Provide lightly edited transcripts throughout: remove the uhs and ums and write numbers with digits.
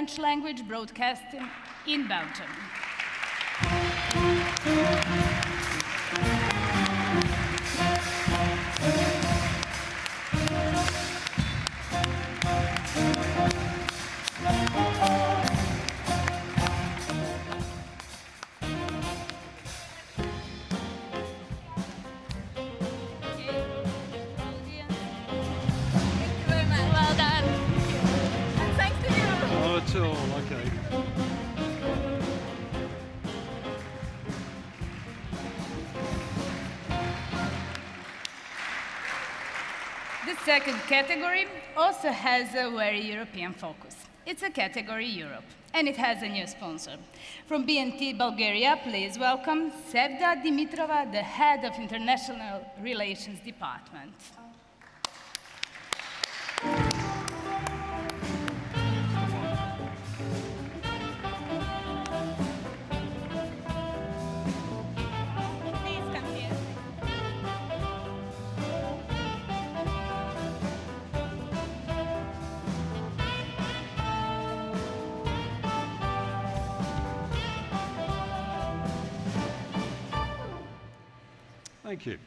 French language broadcasting in Belgium. The second category also has a very European focus. It's a category Europe, and it has a new sponsor. From BNT Bulgaria, please welcome Sevda Dimitrova, the head of International Relations Department. Thank you.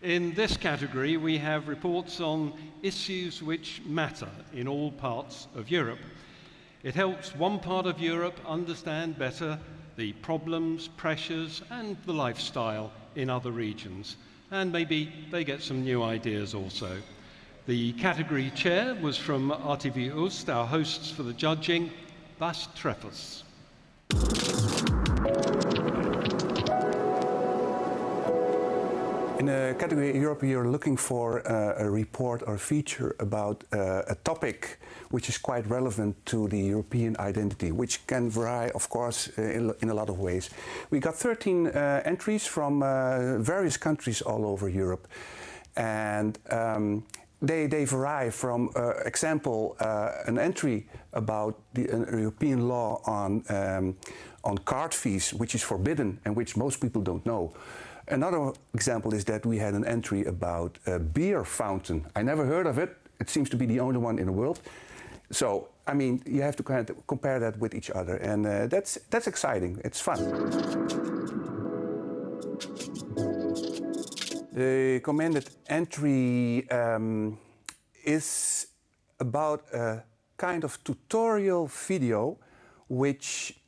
In this category, we have reports on issues which matter in all parts of Europe. It helps one part of Europe understand better the problems, pressures, and the lifestyle in other regions. And maybe they get some new ideas also. The category chair was from RTV Oost, our hosts for the judging, Bas Treffers. In the category Europe, you're looking for a report or a feature about a topic which is quite relevant to the European identity, which can vary, of course, in a lot of ways. We got 13 entries from various countries all over Europe. And they vary from, example, an entry about the European law on card fees, which is forbidden and which most people don't know. Another example is that we had an entry about a beer fountain. I never heard of it. It seems to be the only one in the world. So, I mean, you have to kind of compare that with each other, and that's exciting. It's fun. The commended entry is about a kind of tutorial video which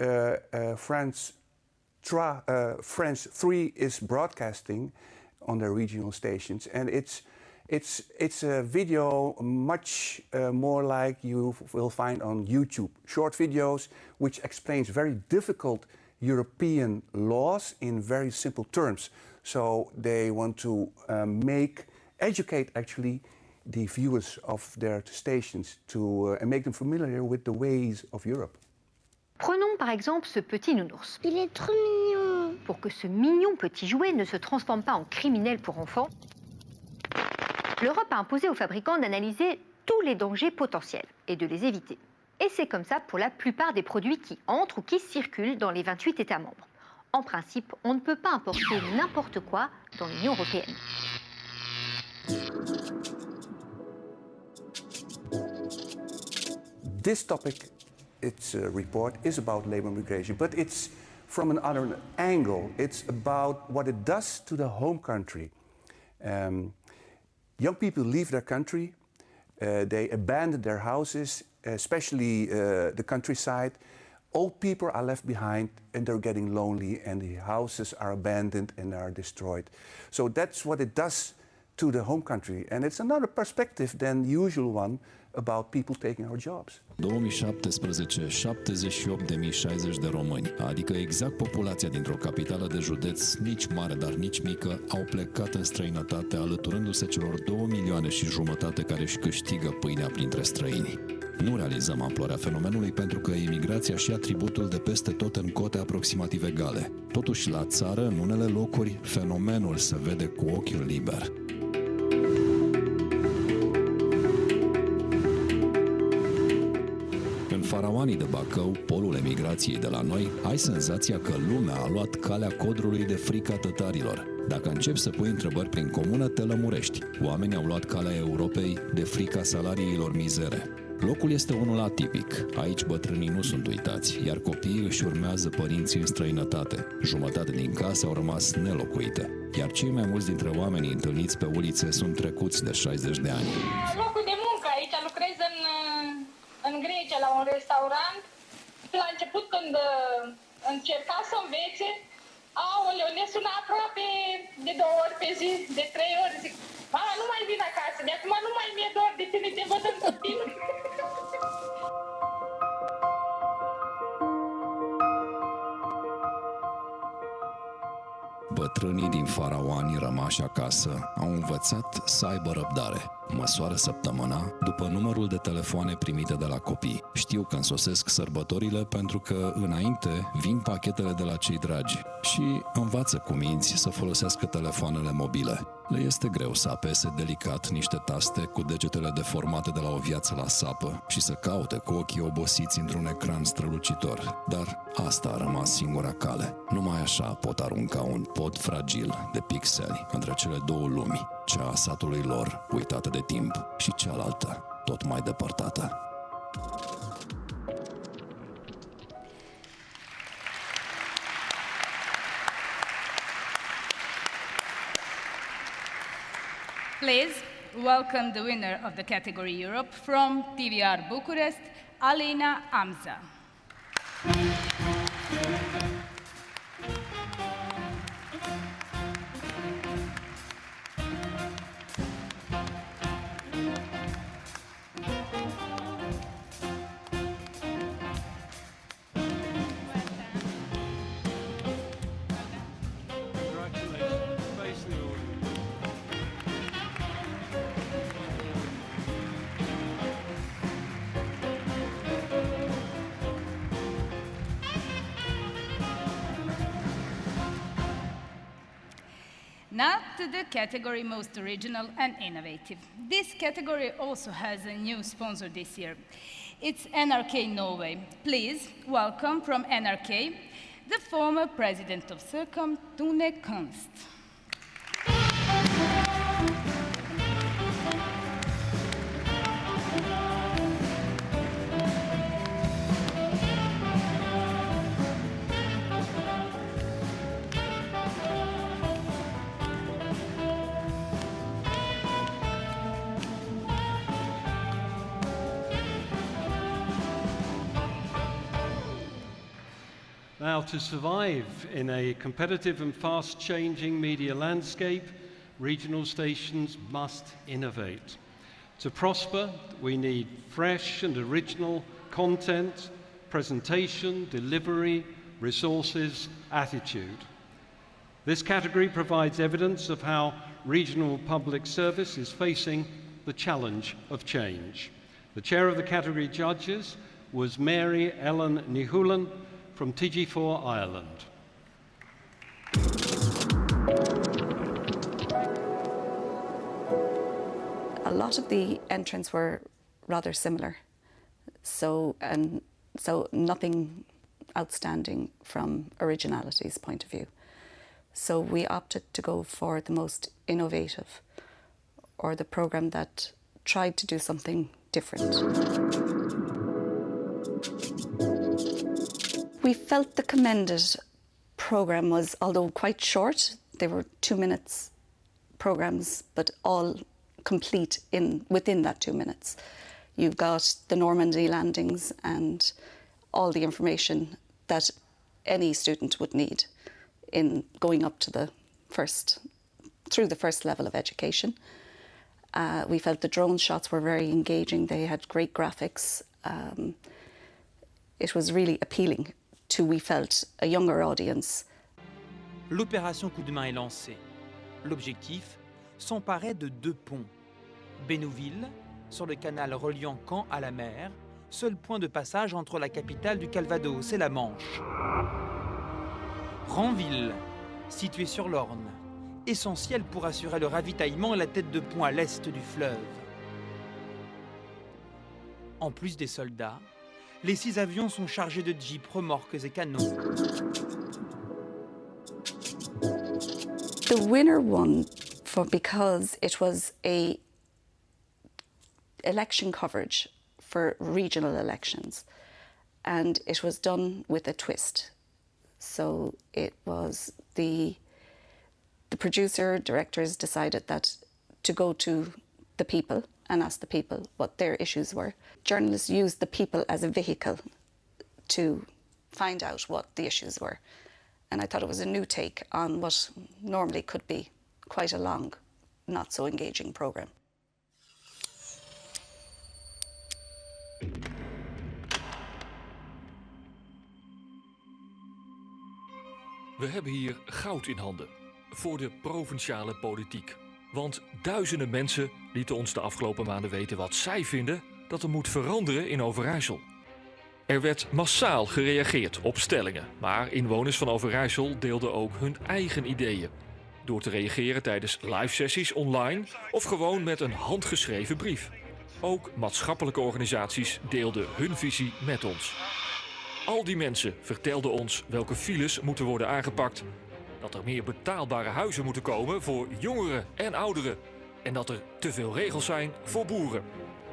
France 3 is broadcasting on their regional stations, and it's a video much more like you will find on YouTube. Short videos which explains very difficult European laws in very simple terms. So they want to educate actually the viewers of their stations to and make them familiar with the ways of Europe. Prenons par exemple ce petit nounours. Il est trop mignon. Pour que ce mignon petit jouet ne se transforme pas en criminel pour enfants, l'Europe a imposé aux fabricants d'analyser tous les dangers potentiels et de les éviter. Et c'est comme ça pour la plupart des produits qui entrent ou qui circulent dans les 28 États membres. En principe, on ne peut pas importer n'importe quoi dans l'Union européenne. This topic, its report, is about labor migration, but it's from another angle. It's about what it does to the home country. Young people leave their country, they abandon their houses, especially the countryside. Old people are left behind and they're getting lonely, and the houses are abandoned and are destroyed. So that's what it does to the home country, and it's another perspective than the usual one about people taking our jobs. 2017, 78.060 de români, adică exact populația dintr-o capitală de județ, nici mare, dar nici mică, au plecat în străinătate, alăturându-se celor 2,5 milioane care își câștigă pâinea printre străini. Nu realizăm amploarea fenomenului pentru că imigrația și atributul de peste tot în cote aproximativ egale. Totuși, la țară, în unele locuri, fenomenul se vede cu ochiul liber. În Faraoanii de Bacău, polul emigrației de la noi, ai senzația că lumea a luat calea codrului de frica tătarilor. Dacă începi să pui întrebări prin comună, te lămurești. Oamenii au luat calea Europei de frica salariilor mizere. Locul este unul atipic. Aici bătrânii nu sunt uitați, iar copiii își urmează părinții în străinătate. Jumătate din case au rămas nelocuite, iar cei mai mulți dintre oamenii întâlniți pe ulițe sunt trecuți de 60 de ani. Locul de muncă, aici lucrez în Grecia, la un restaurant. La început, când încerca să învețe, aoleu, ne suna aproape de 2 ori pe zi, de 3 ori. Zic, mama, nu mai vin acasă, de acum nu mai mi-e dor de tine, te văd în continuu. Bătrânii din Faraoani rămași acasă au învățat să aibă răbdare. Măsoară săptămâna după numărul de telefoane primite de la copii. Știu că însosesc sărbătorile pentru că înainte vin pachetele de la cei dragi și învață cu minți să folosească telefoanele mobile. Le este greu să apese delicat niște taste cu degetele deformate de la o viață la sapă și să caute cu ochii obosiți într-un ecran strălucitor. Dar asta a rămas singura cale. Numai așa pot arunca un pod fragil de pixeli între cele două lumi, cea a satului lor, uitată de timp, și cealaltă, tot mai depărtată. Please welcome the winner of the category Europe from TVR Bucharest, Alina Amza. Now to the category Most Original and Innovative. This category also has a new sponsor this year. It's NRK Norway. Please welcome from NRK, the former president of CIRCOM, Tone Kunst. Now, to survive in a competitive and fast-changing media landscape, regional stations must innovate. To prosper, we need fresh and original content, presentation, delivery, resources, attitude. This category provides evidence of how regional public service is facing the challenge of change. The chair of the category judges was Mary Ellen Nihulen from TG4 Ireland. A lot of the entrants were rather similar, so nothing outstanding from originality's point of view. So we opted to go for the most innovative, or the program that tried to do something different. We felt the commended program was, although quite short, they were 2 minutes programs, but all complete within that 2 minutes. You've got the Normandy landings and all the information that any student would need in going up to through the first level of education. We felt the drone shots were very engaging. They had great graphics. It was really appealing to, we felt, a younger audience. L'opération Coup de main est lancée. L'objectif, s'emparer de 2 ponts. Bénouville, sur le canal reliant Caen à la mer, seul point de passage entre la capitale du Calvados et la Manche. Ranville, situé sur l'Orne, essentiel pour assurer le ravitaillement et la tête de pont à l'est du fleuve. En plus des soldats, les 6 avions sont chargés de jeeps, remorques et canons. The winner won because it was a election coverage for regional elections. And it was done with a twist. So it was the producer, directors decided that to go to the people and ask the people what their issues were. Journalists used the people as a vehicle to find out what the issues were. And I thought it was a new take on what normally could be quite a long, not so engaging program. We hebben hier goud in handen voor de provinciale politiek. Want duizenden mensen lieten ons de afgelopen maanden weten wat zij vinden dat er moet veranderen in Overijssel. Er werd massaal gereageerd op stellingen, maar inwoners van Overijssel deelden ook hun eigen ideeën. Door te reageren tijdens live-sessies online of gewoon met een handgeschreven brief. Ook maatschappelijke organisaties deelden hun visie met ons. Al die mensen vertelden ons welke files moeten worden aangepakt, dat er meer betaalbare huizen moeten komen voor jongeren en ouderen en dat er te veel regels zijn voor boeren.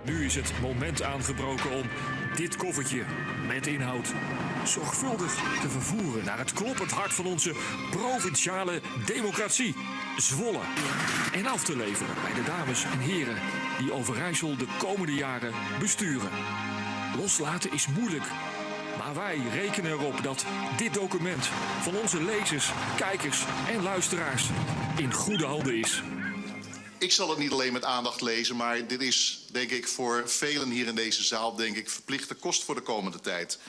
Nu is het moment aangebroken om dit koffertje met inhoud zorgvuldig te vervoeren naar het kloppend hart van onze provinciale democratie, Zwolle. En af te leveren bij de dames en heren die Overijssel de komende jaren besturen. Loslaten is moeilijk, maar wij rekenen erop dat dit document van onze lezers, kijkers en luisteraars in goede handen is. Ik zal het niet alleen met aandacht lezen, maar dit is, denk ik, voor velen hier in deze zaal, denk ik, verplichte kost voor de komende tijd.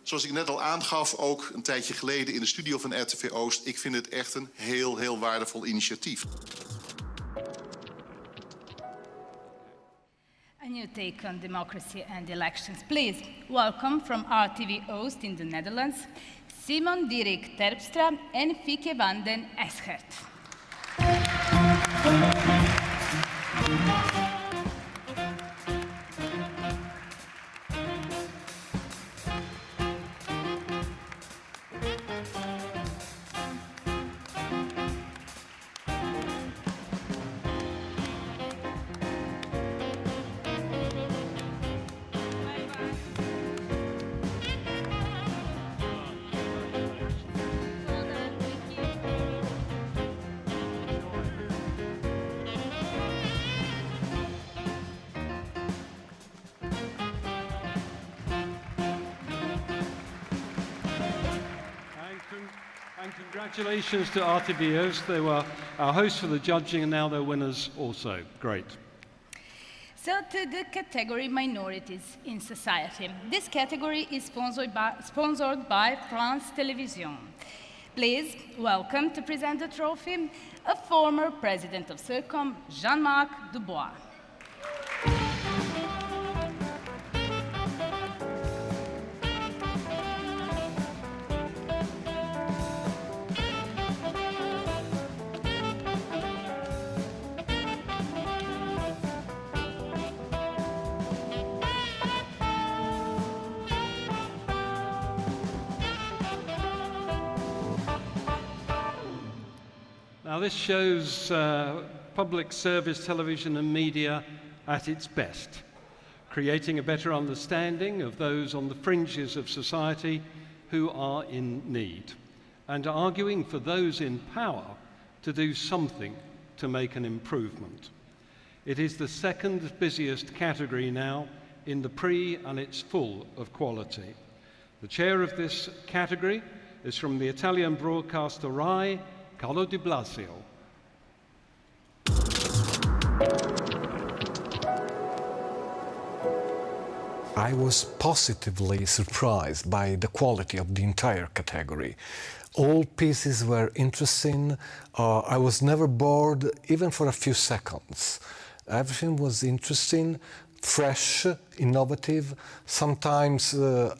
Zoals ik net al aangaf, ook een tijdje geleden in de studio van RTV Oost, ik vind het echt een heel waardevol initiatief. A new take on democracy and elections. Please welcome from RTV Oost in the Netherlands, Simon Dirk Terpstra and Fieke van den Eschert. And congratulations to RTV Oost. They were our hosts for the judging and now they're winners also. Great. So to the category Minorities in Society. This category is sponsored by France Télévisions. Please welcome to present the trophy a former president of CIRCOM, Jean-Marc Dubois. Now this shows public service television and media at its best, creating a better understanding of those on the fringes of society who are in need, and arguing for those in power to do something to make an improvement. It is the second busiest category now in the Prix, and it's full of quality. The chair of this category is from the Italian broadcaster Rai, Carlo Di Blasio. I was positively surprised by the quality of the entire category. All pieces were interesting. I was never bored, even for a few seconds. Everything was interesting, fresh, innovative, sometimes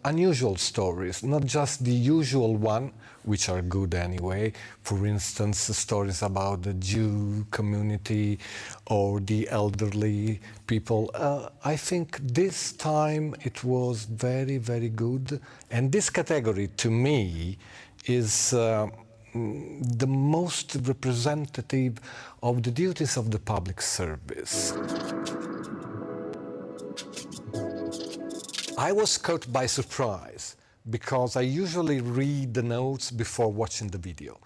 unusual stories, not just the usual one, which are good anyway. For instance, stories about the Jew community or the elderly people. I think this time it was very, very good. And this category, to me, is the most representative of the duties of the public service. I was caught by surprise because I usually read the notes before watching the video.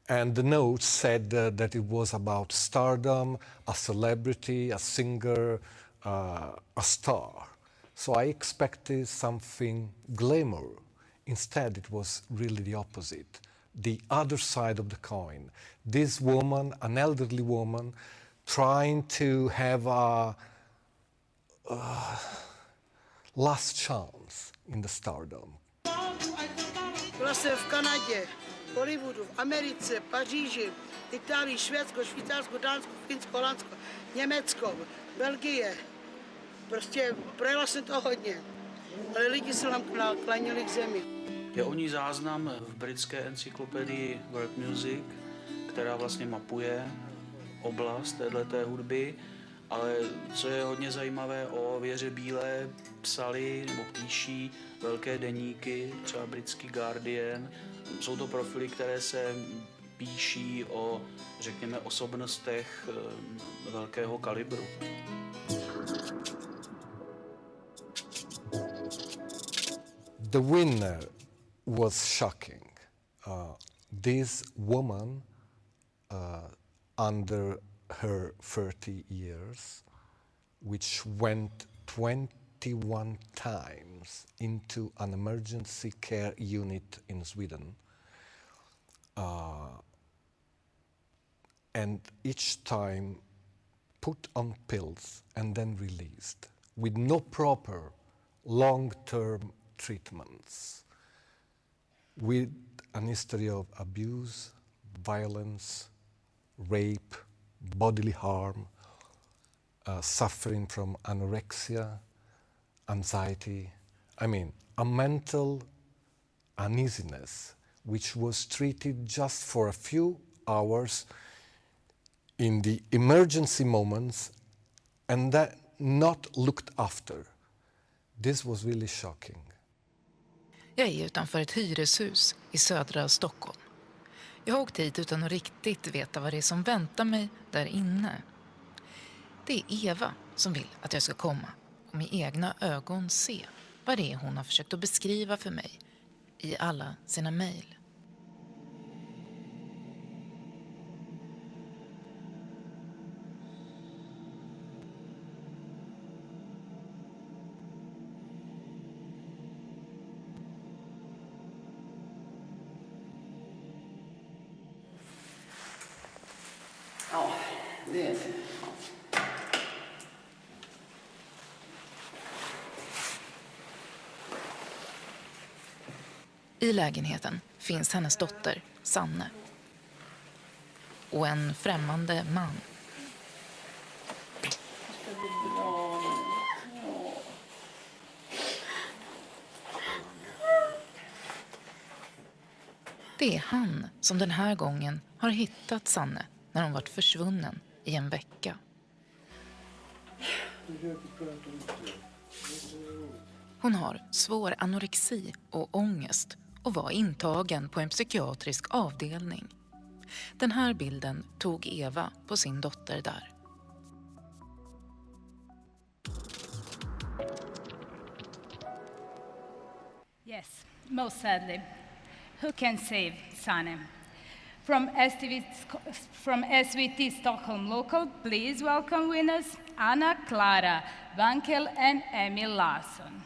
And the notes said that it was about stardom, a celebrity, a singer, a star. So I expected something glamour. Instead, it was really the opposite, the other side of the coin. This woman, an elderly woman, trying to have a last chance in the stardom. Byla jsem v Kanadě, v Hollywoodu, v Americe, Paříži, Itálii, Švédsko, Švýcarsko, Dánsko, Finsko, Holandsko, Německo, Belgie. Prostě projela jsem to hodně, ale lidi se nám klaněli k zemi. Je o ní záznam v britské encyklopedii World Music, která vlastně mapuje oblast téhleté hudby, ale co je hodně zajímavé, o Věře Bílé psali nebo píší velké deníky, třeba britský Guardian. Jsou to profily, které se píší o, řekněme, osobnostech velkého kalibru. The winner was shocking. This woman, under her 30 years, which went 21 times into an emergency care unit in Sweden, and each time put on pills and then released with no proper long-term treatments, with an history of abuse, violence, rape, bodily harm, suffering from anorexia, anxiety, I mean, a mental uneasiness which was treated just for a few hours in the emergency moments and that not looked after. This was really shocking. Jag är utanför ett hyreshus i södra Stockholm. Jag har åkt hit utan att riktigt veta vad det är som väntar mig där inne. Det är Eva som vill att jag ska komma och med egna ögon se vad det är hon har försökt att beskriva för mig i alla sina mejl. Ja, det är det. I lägenheten finns hennes dotter, Sanne. Och en främmande man. Det är han som den här gången har hittat Sanne när hon varit försvunnen i en vecka. Hon har svår anorexi och ångest och var intagen på en psykiatrisk avdelning. Den här bilden tog Eva på sin dotter där. Yes, most sadly. Who can save Sanne? From SVT Stockholm Local, please welcome winners Anna Clara Wankel and Emil Larsson.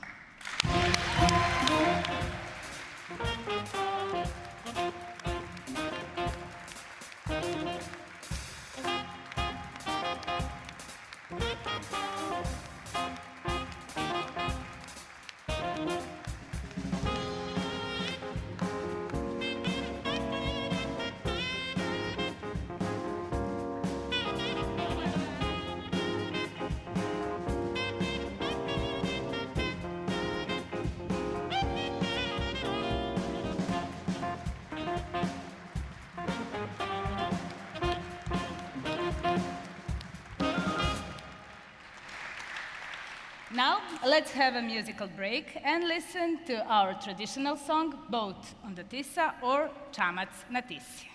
Now, let's have a musical break and listen to our traditional song, both on the Tisa or Chamac na Tisi.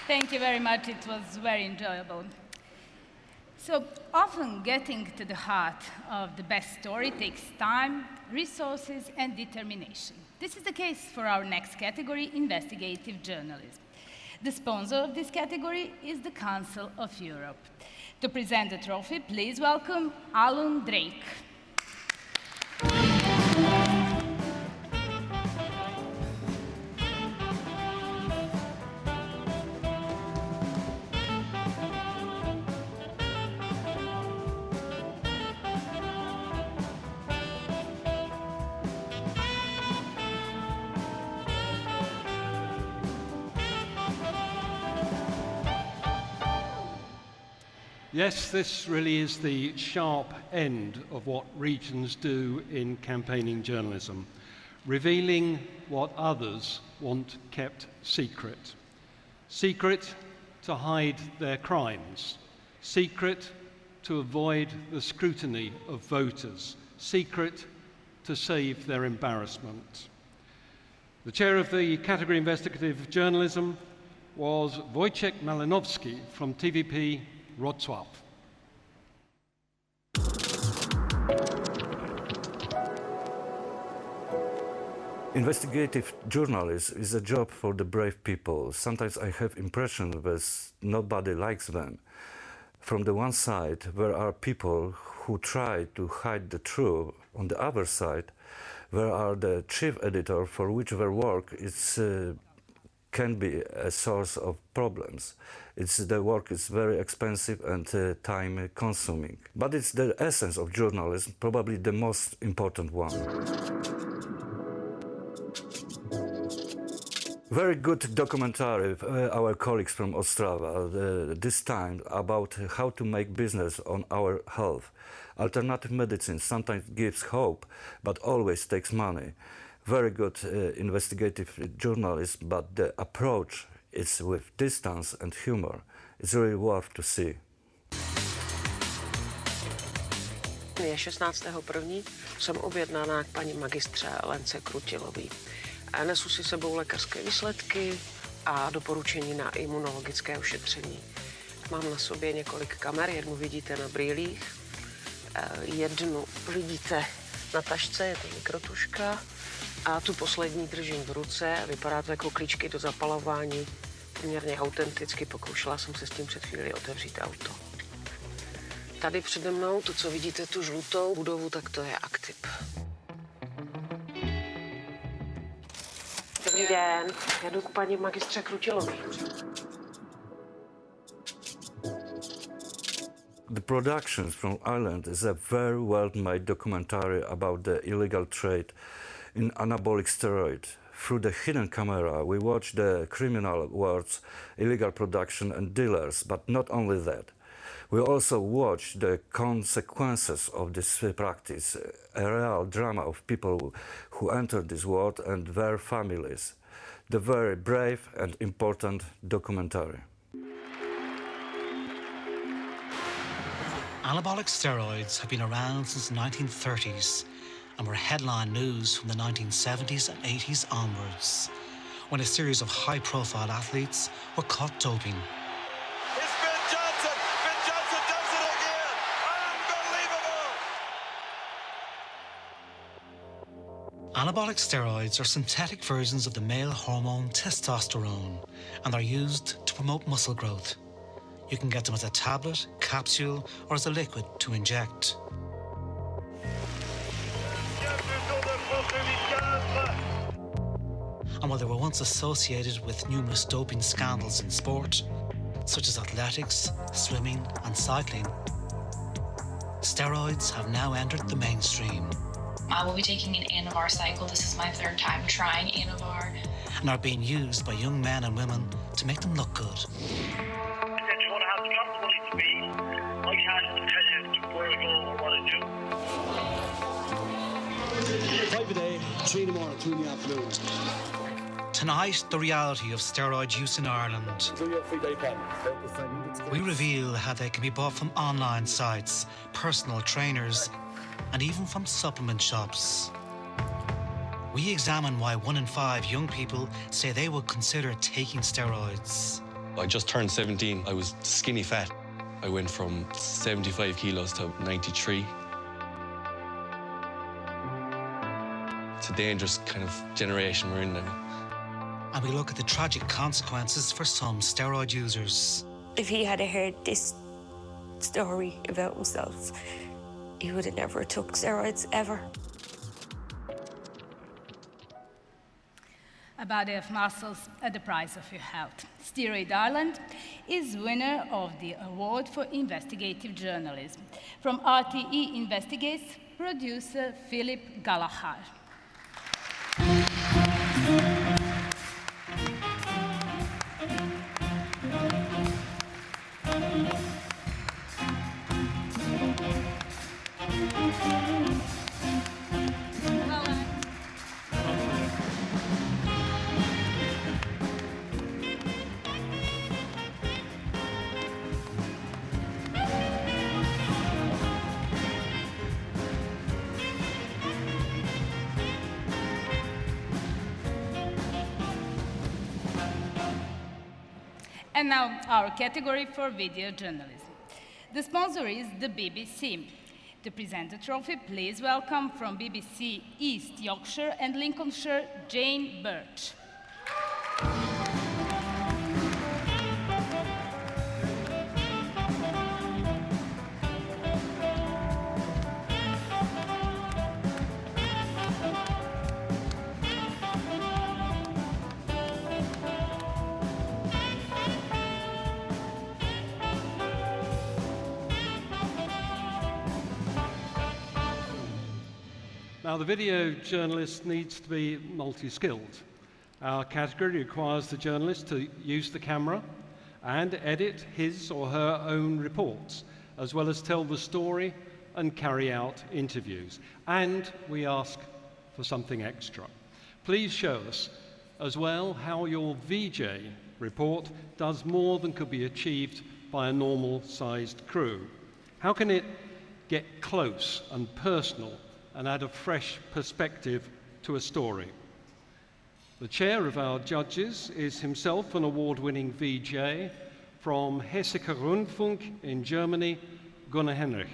Thank you very much. It was very enjoyable. So often getting to the heart of the best story takes time, resources, and determination. This is the case for our next category, investigative journalism. The sponsor of this category is the Council of Europe. To present the trophy, please welcome Alan Drake. Yes, this really is the sharp end of what regions do in campaigning journalism, revealing what others want kept secret. Secret to hide their crimes, secret to avoid the scrutiny of voters, secret to save their embarrassment. The chair of the category Investigative Journalism was Wojciech Malinowski from TVP Wrocław. Investigative journalism is a job for the brave people. Sometimes I have impression that nobody likes them. From the one side, there are people who try to hide the truth. On the other side, there are the chief editor for which their work is can be a source of problems. The work is very expensive and time-consuming. But it's the essence of journalism, probably the most important one. Very good documentary, our colleagues from Ostrava, this time about how to make business on our health. Alternative medicine sometimes gives hope, but always takes money. Very good investigative journalism, but the approach is with distance and humor. It's really worth to see. Je 16.1. Jsem objednaná k paní magistře Lence Krutilový. Nesu si sebou lékařské výsledky a doporučení na imunologické ošetření. Mám na sobě několik kamer, jednu vidíte na brýlích, jednu vidíte na tašce, je to mikrotuška, a tu poslední držím v ruce. Vypadá to jako klíčky do zapalování, poměrně autenticky. Pokoušela jsem se s tím před chvíli otevřít auto. Tady přede mnou, to, co vidíte, tu žlutou budovu, tak to je Aktip. Dobrý den, jedu k paní magistře Krutilové. The Productions from Ireland is a very well-made documentary about the illegal trade in anabolic steroids. Through the hidden camera, we watch the criminal world's illegal production and dealers, but not only that. We also watch the consequences of this practice, a real drama of people who enter this world and their families. The very brave and important documentary. Anabolic steroids have been around since the 1930s and were headline news from the 1970s and 80s onwards, when a series of high-profile athletes were caught doping. It's Ben Johnson! Ben Johnson does it again! Unbelievable! Anabolic steroids are synthetic versions of the male hormone testosterone, and are used to promote muscle growth. You can get them as a tablet, capsule, or as a liquid to inject. And while they were once associated with numerous doping scandals in sport, such as athletics, swimming, and cycling, steroids have now entered the mainstream. I will be taking an Anavar cycle. This is my third time trying Anavar. And are being used by young men and women to make them look good. I can't tell you where I go or what I do. 5 a day, 3 in the morning, 2 in the afternoon. Tonight, the reality of steroid use in Ireland. We reveal how they can be bought from online sites, personal trainers, and even from supplement shops. We examine why 1 in 5 young people say they would consider taking steroids. I just turned 17. I was skinny fat. I went from 75 kilos to 93. It's a dangerous kind of generation we're in now. And we look at the tragic consequences for some steroid users. If he had heard this story about himself, he would have never took steroids ever. A body of muscles at the price of your health. Steroid Ireland is winner of the award for investigative journalism. From RTE Investigates, producer Philip Gallagher. And now our category for video journalism. The sponsor is the BBC. To present the trophy, please welcome from BBC East Yorkshire and Lincolnshire, Jane Birch. Now, the video journalist needs to be multi-skilled. Our category requires the journalist to use the camera and edit his or her own reports, as well as tell the story and carry out interviews. And we ask for something extra. Please show us as well how your VJ report does more than could be achieved by a normal-sized crew. How can it get close and personal and add a fresh perspective to a story? The chair of our judges is himself an award-winning VJ from Hessischer Rundfunk in Germany, Gunnar Henrich.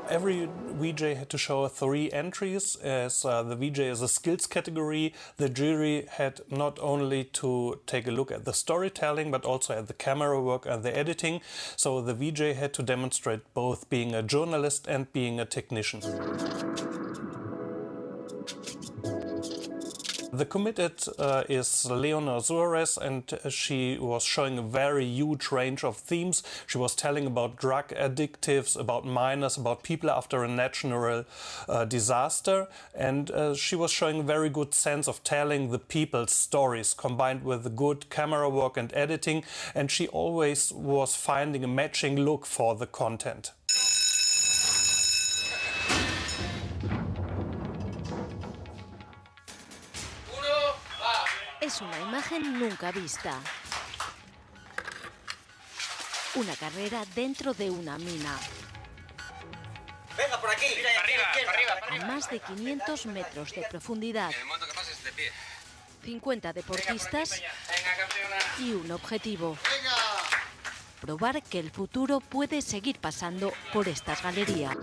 Every VJ had to show 3 entries. As the VJ is a skills category, the jury had not only to take a look at the storytelling, but also at the camera work and the editing. So the VJ had to demonstrate both being a journalist and being a technician. The committed is Leonor Suarez, and she was showing a very huge range of themes. She was telling about drug addictives, about minors, about people after a natural disaster, and she was showing a very good sense of telling the people's stories, combined with good camera work and editing, and she always was finding a matching look for the content. Es una imagen nunca vista. Una carrera dentro de una mina. Venga, por aquí. Arriba. A más de 500 metros de profundidad. 50 deportistas y un objetivo. Probar que el futuro puede seguir pasando por estas galerías.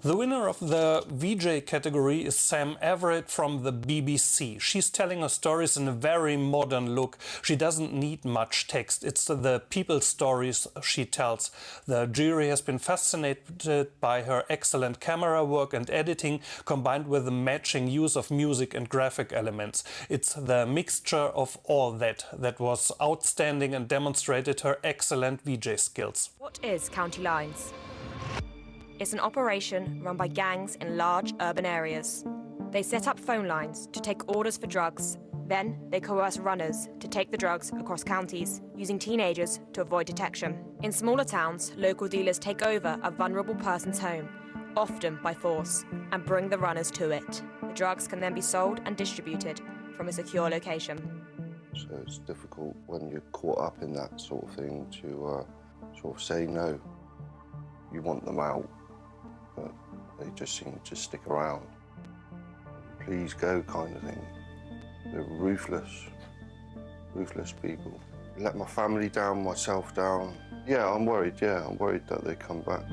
The winner of the VJ category is Sam Everett from the BBC. She's telling her stories in a very modern look. She doesn't need much text. It's the people's stories she tells. The jury has been fascinated by her excellent camera work and editing, combined with the matching use of music and graphic elements. It's the mixture of all that was outstanding and demonstrated her excellent VJ skills. What is County Lines? It's an operation run by gangs in large urban areas. They set up phone lines to take orders for drugs. Then they coerce runners to take the drugs across counties, using teenagers to avoid detection. In smaller towns, local dealers take over a vulnerable person's home, often by force, and bring the runners to it. The drugs can then be sold and distributed from a secure location. So it's difficult when you're caught up in that sort of thing to sort of say no. You want them out. but they just seem to stick around. Please go kind of thing. They're ruthless people. Let my family down, myself down. Yeah, I'm worried that they come back.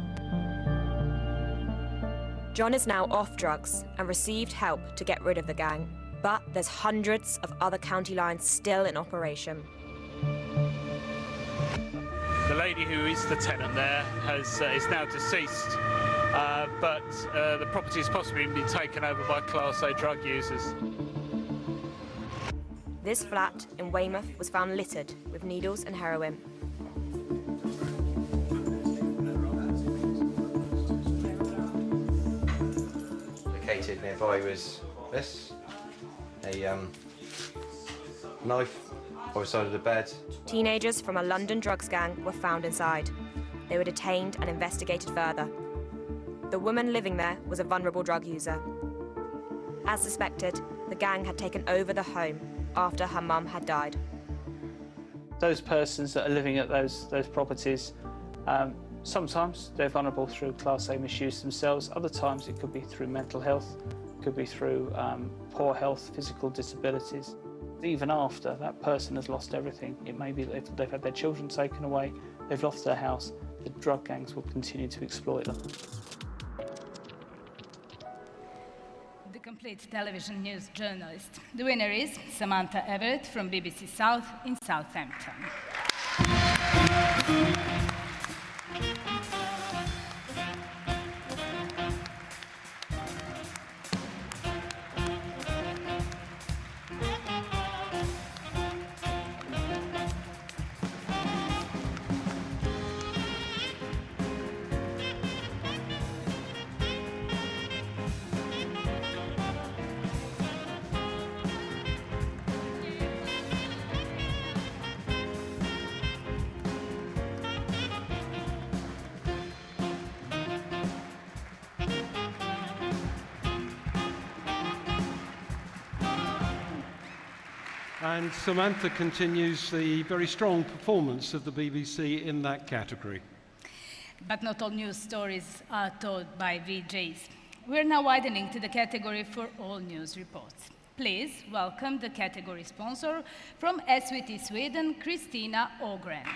John is now off drugs and received help to get rid of the gang. But there's hundreds of other county lines still in operation. The lady who is the tenant there is now deceased, but the property has possibly been taken over by Class A drug users. This flat in Weymouth was found littered with needles and heroin. Located nearby was this, a knife by the side of the bed. Teenagers from a London drugs gang were found inside. They were detained and investigated further. The woman living there was a vulnerable drug user. As suspected, the gang had taken over the home after her mum had died. Those persons that are living at those properties, sometimes they're vulnerable through Class A misuse themselves. Other times it could be through mental health, could be through poor health, physical disabilities. Even after that person has lost everything, it may be that they've had their children taken away, they've lost their house, the drug gangs will continue to exploit them. The complete television news journalist. The winner is Samantha Everett from BBC South in Southampton. And Samantha continues the very strong performance of the BBC in that category. But not all news stories are told by VJs. We're now widening to the category for all news reports. Please welcome the category sponsor from SVT Sweden, Christina Ågren.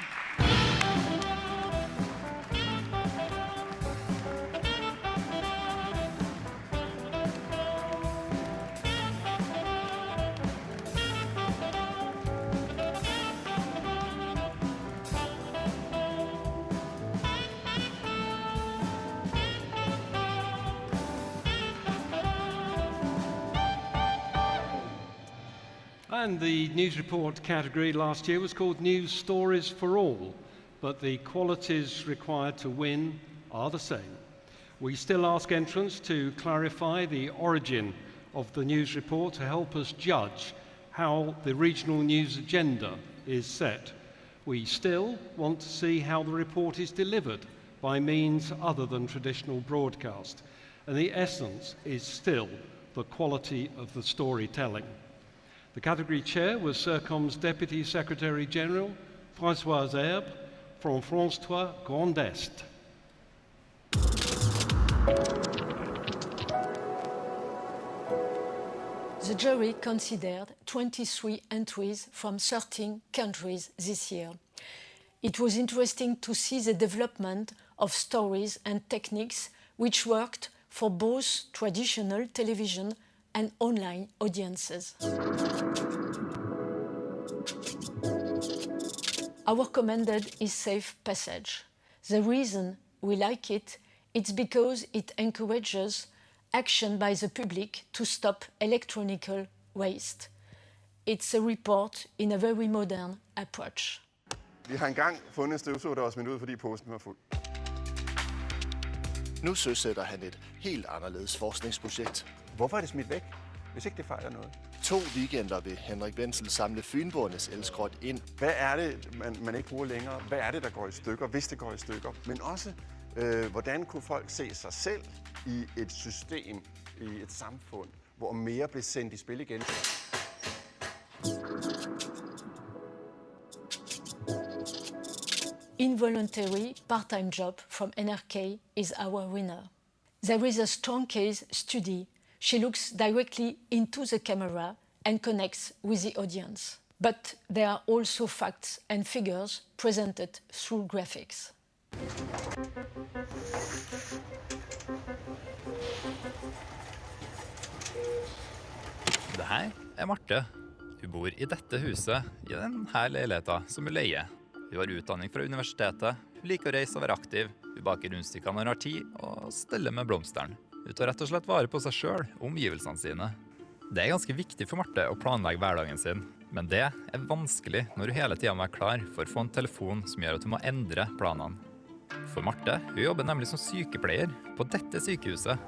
And the news report category last year was called News Stories for All, but the qualities required to win are the same. We still ask entrants to clarify the origin of the news report to help us judge how the regional news agenda is set. We still want to see how the report is delivered by means other than traditional broadcast, and the essence is still the quality of the storytelling. The category chair was CIRCOM's Deputy Secretary General, Françoise Herbe, from France 3 Grand Est. The jury considered 23 entries from 13 countries this year. It was interesting to see the development of stories and techniques which worked for both traditional television and online audiences. Our commanded is safe passage. The reason we like it is because it encourages action by the public to stop electronic waste. It's a report in a very modern approach. Vi har engang fundet en støvsuger, der var smidt ud, fordi posen var fuld. Nu søsætter han et helt anderledes forskningsprojekt. Hvorfor er det smidt væk, hvis ikke det fejler noget? 2 weekender vil Henrik Wenzel samle fynboernes elskrot ind. Hvad er det, man ikke bruger længere? Hvad er det, der går i stykker, hvis det går i stykker? Men også, hvordan kunne folk se sig selv i et system, i et samfund, hvor mere blev sendt i spil igen? Involuntary part-time job from NRK is our winner. There is a strong case study. She looks directly into the camera and connects with the audience. But there are also facts and figures presented through graphics. Det her Marte. Hun bor I dette huset, I denne leiligheten som hun leier. Hun har utdanning fra universitetet, hun liker å reise og være aktiv, hun baker rundstykker når hun har tid, og steller med blomsteren. Hun tar rett og slett vare på seg selv og omgivelsene sine. Det ganske viktig for Marte å planlegge hverdagen sin, men det vanskelig når hun hele tiden må være klar for å få en telefon som gjør at hun må endre planene. For Marte, hun jobber nemlig som sykepleier på dette sykehuset,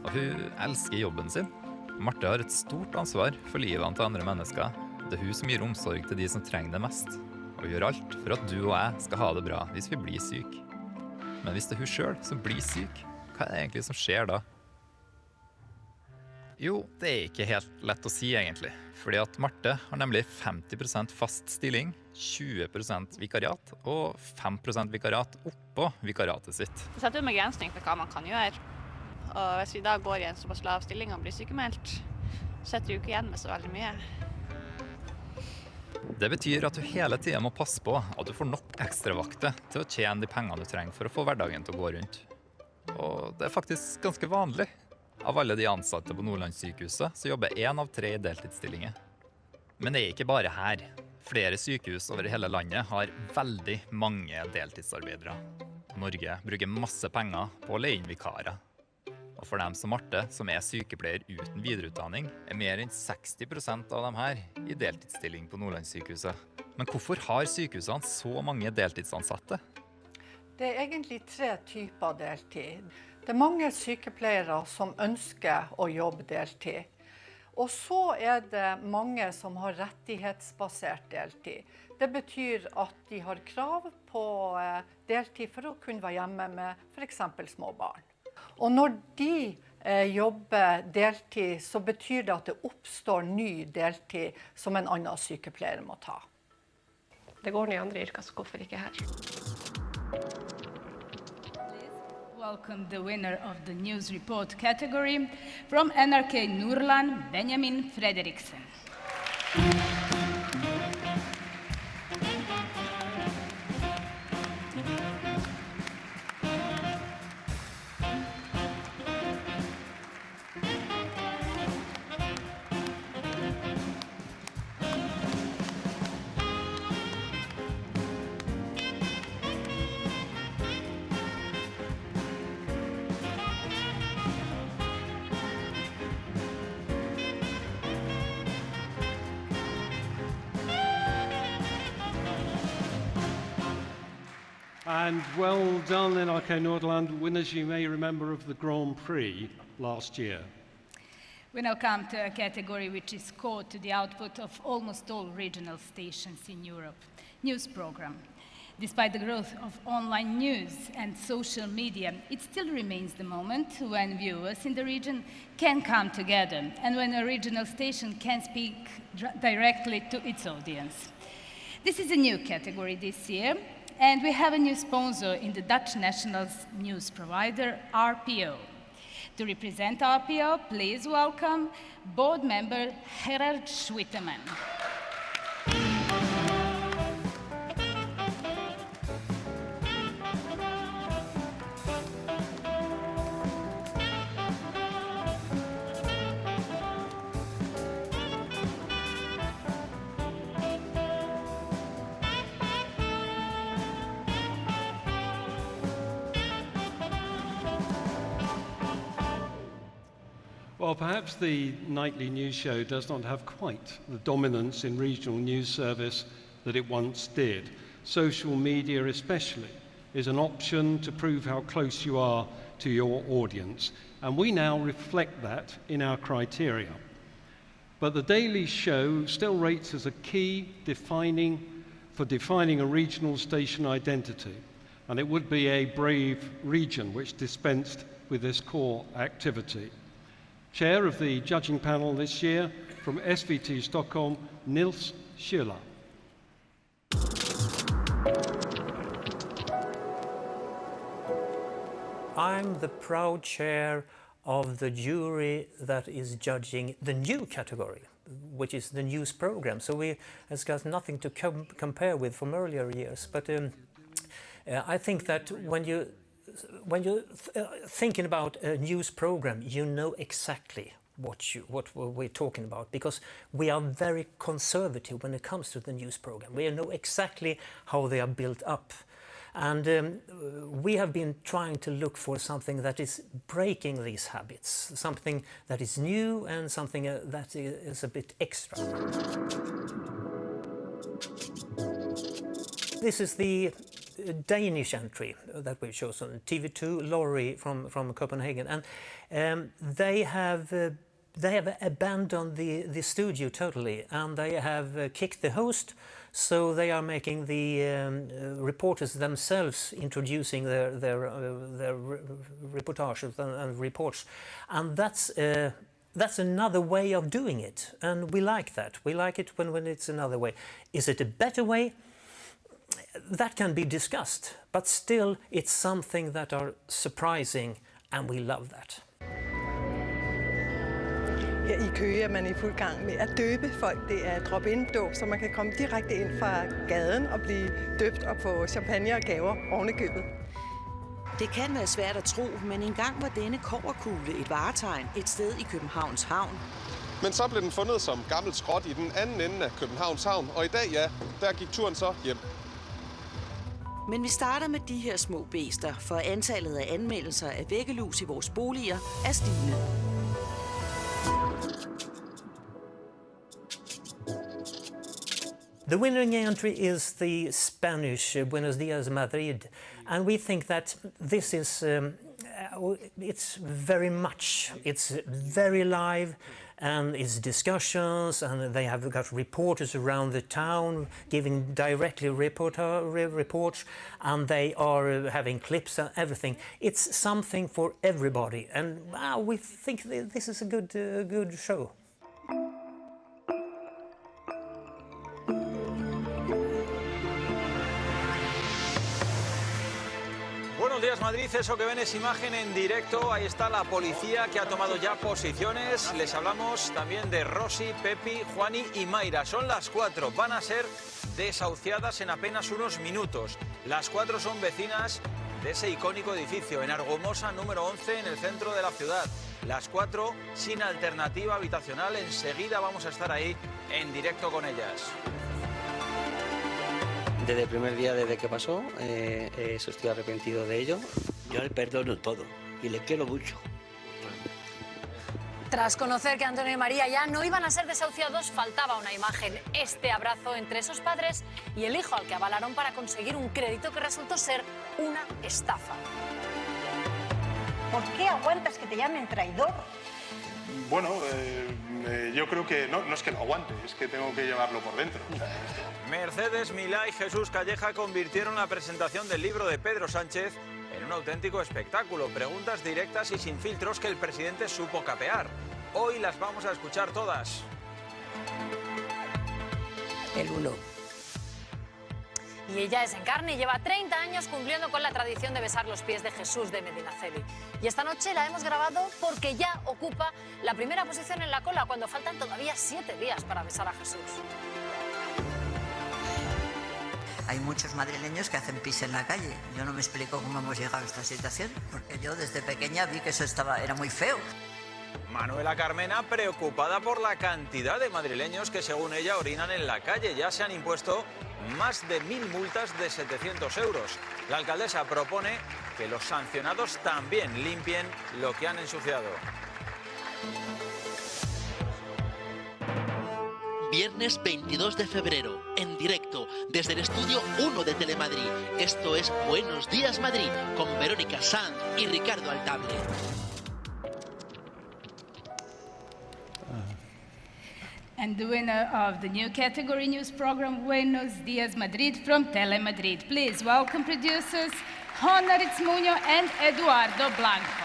og hun elsker jobben sin. Marte har et stort ansvar for livet til andre mennesker. Det hun som gir omsorg til de som trenger det mest, og gjør alt for at du og jeg skal ha det bra hvis vi blir syk. Men hvis det hun selv som blir syk, hva det egentlig som skjer da? Jo, det ikke helt lett å si egentlig, fordi at Marte har nemlig 50% fast stilling, 20% vikariat og 5% vikariat oppå vikariatet sitt. Det setter jo begrensning for hva man kan gjøre. Og hvis vi da går I en såpass lav stilling og blir sykemeldt, så setter vi jo ikke igjen med så veldig mye. Det betyr at du hele tiden må passe på at du får nok ekstravakter til å tjene de pengene du trenger for å få hverdagen til å gå rundt. Og det faktisk ganske vanlig. Av alle de ansatte på Nordlandssykehuset så jobber 1 av 3 I deltidsstillinger. Men det ikke bare her. Flere sykehus over hele landet har veldig mange deltidsarbeidere. Norge bruker masse penger på å leie inn vikarer. Og for dem som Marte, som sykepleier uten videreutdanning, mer enn 60% av dem her I deltidsstilling på Nordlandssykehuset. Men hvorfor har sykehusene så mange deltidsansatte? Det egentlig 3 typer deltid. Det mange sykepleiere som ønsker å jobbe deltid. Og så det mange som har rettighetsbasert deltid. Det betyr at de har krav på deltid for å kunne være hjemme med for eksempel små barn. Og når de jobber deltid, så betyr det at det oppstår ny deltid som en annen sykepleier må ta. Det går I andre yrker, så hvorfor ikke her? Welcome the winner of the news report category from NRK Nordland, Benjamin Fredriksen. And well done, NRK Nordland, winners you may remember of the Grand Prix last year. We now come to a category which is core to the output of almost all regional stations in Europe, news program. Despite the growth of online news and social media, it still remains the moment when viewers in the region can come together and when a regional station can speak directly to its audience. This is a new category this year, and we have a new sponsor in the Dutch national news provider, RPO. To represent RPO, please welcome board member Gerard Schwitteman. Well, perhaps the nightly news show does not have quite the dominance in regional news service that it once did. Social media especially is an option to prove how close you are to your audience, and we now reflect that in our criteria. But the daily show still rates as a key for defining a regional station identity, and it would be a brave region which dispensed with this core activity. Chair of the judging panel this year from SVT Stockholm, Nils Schüller. I'm the proud chair of the jury that is judging the new category, which is the news program. So it's got nothing to compare with from earlier years. But I think that when you're thinking about a news program, you know exactly what we're talking about, because we are very conservative when it comes to the news program. We know exactly how they are built up. And we have been trying to look for something that is breaking these habits, something that is new and something that is a bit extra. This is the Danish entry that we've chosen, TV2 Lorry from Copenhagen, and they have abandoned the studio totally, and they have kicked the host. So they are making the reporters themselves introducing their reportages and reports, and that's another way of doing it, and we like that. We like it when it's another way. Is it a better way? That can be discussed, but still it's something that are surprising, and we love that. Her i Køge er man i fuld gang med at døbe folk. Det er drop-in-dåb, så man kan komme direkte ind fra gaden og blive døbt og få champagne og gaver oven i købet. Det kan være svært at tro, men engang var denne kobberkugle et varetegn et sted i Københavns Havn. Men så blev den fundet som gammelt skrot i den anden ende af Københavns Havn, og i dag, ja, der gik turen så hjem. Men vi starter med de her små bæster, for antallet af anmeldelser af væggelus i vores boliger er stigende. The winning entry is the Spanish Buenos Dias Madrid, and we think that this is it's very live, and it's discussions, and they have got reporters around the town giving directly reports, and they are having clips and everything. It's something for everybody, and we think this is a good show. Buenos días, Madrid. Eso que ven es imagen en directo. Ahí está la policía que ha tomado ya posiciones. Les hablamos también de Rosy, Pepi, Juani y Mayra. Son las 4. Van a ser desahuciadas en apenas unos minutos. Las 4 son vecinas de ese icónico edificio en Argumosa número 11 en el centro de la ciudad. Las 4 sin alternativa habitacional. Enseguida vamos a estar ahí en directo con ellas. Desde el primer día, desde que pasó, estoy arrepentido de ello. Yo le perdono todo y le quiero mucho. Tras conocer que Antonio y María ya no iban a ser desahuciados, faltaba una imagen, este abrazo entre esos padres y el hijo al que avalaron para conseguir un crédito que resultó ser una estafa. ¿Por qué aguantas que te llamen traidor? Bueno, yo creo que no es que lo aguante, es que tengo que llevarlo por dentro. Mercedes Milá y Jesús Calleja convirtieron la presentación del libro de Pedro Sánchez en un auténtico espectáculo. Preguntas directas y sin filtros que el presidente supo capear. Hoy las vamos a escuchar todas. El 1. Y ella es en carne y lleva 30 años cumpliendo con la tradición de besar los pies de Jesús de Medinaceli. Y esta noche la hemos grabado porque ya ocupa la primera posición en la cola cuando faltan todavía 7 días para besar a Jesús. Hay muchos madrileños que hacen pis en la calle. Yo no me explico cómo hemos llegado a esta situación, porque yo desde pequeña vi que eso era muy feo. Manuela Carmena, preocupada por la cantidad de madrileños que, según ella, orinan en la calle. Ya se han impuesto más de 1000 multas de 700 euros. La alcaldesa propone que los sancionados también limpien lo que han ensuciado. Viernes 22 de febrero, en directo, desde el estudio 1 de Telemadrid. Esto es Buenos Días Madrid, con Verónica Sanz y Ricardo Altable. And the winner of the new category news program, Buenos Días Madrid, from Telemadrid. Please welcome producers Jona Ritzmuño and Eduardo Blanco.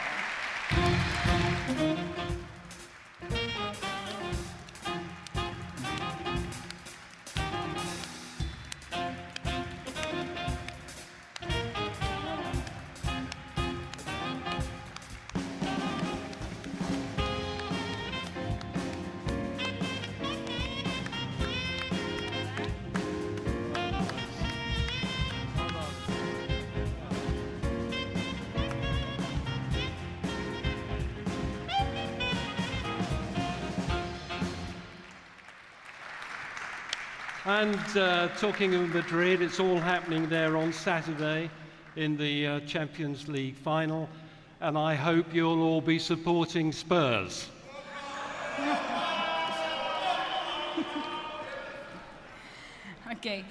And talking of Madrid, it's all happening there on Saturday in the Champions League final, and I hope you'll all be supporting Spurs. Okay,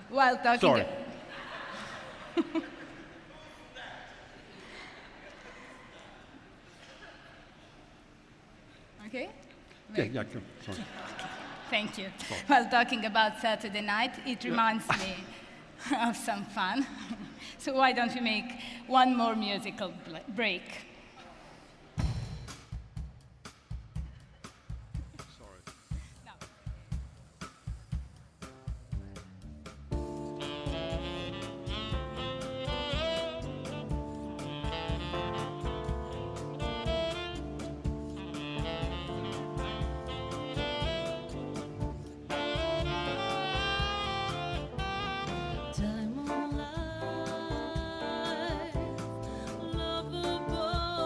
while talking... Sorry. Okay? Yeah, sorry. Thank you. While talking about Saturday night, it reminds me of some fun. So why don't we make one more musical break? Time of life, love above.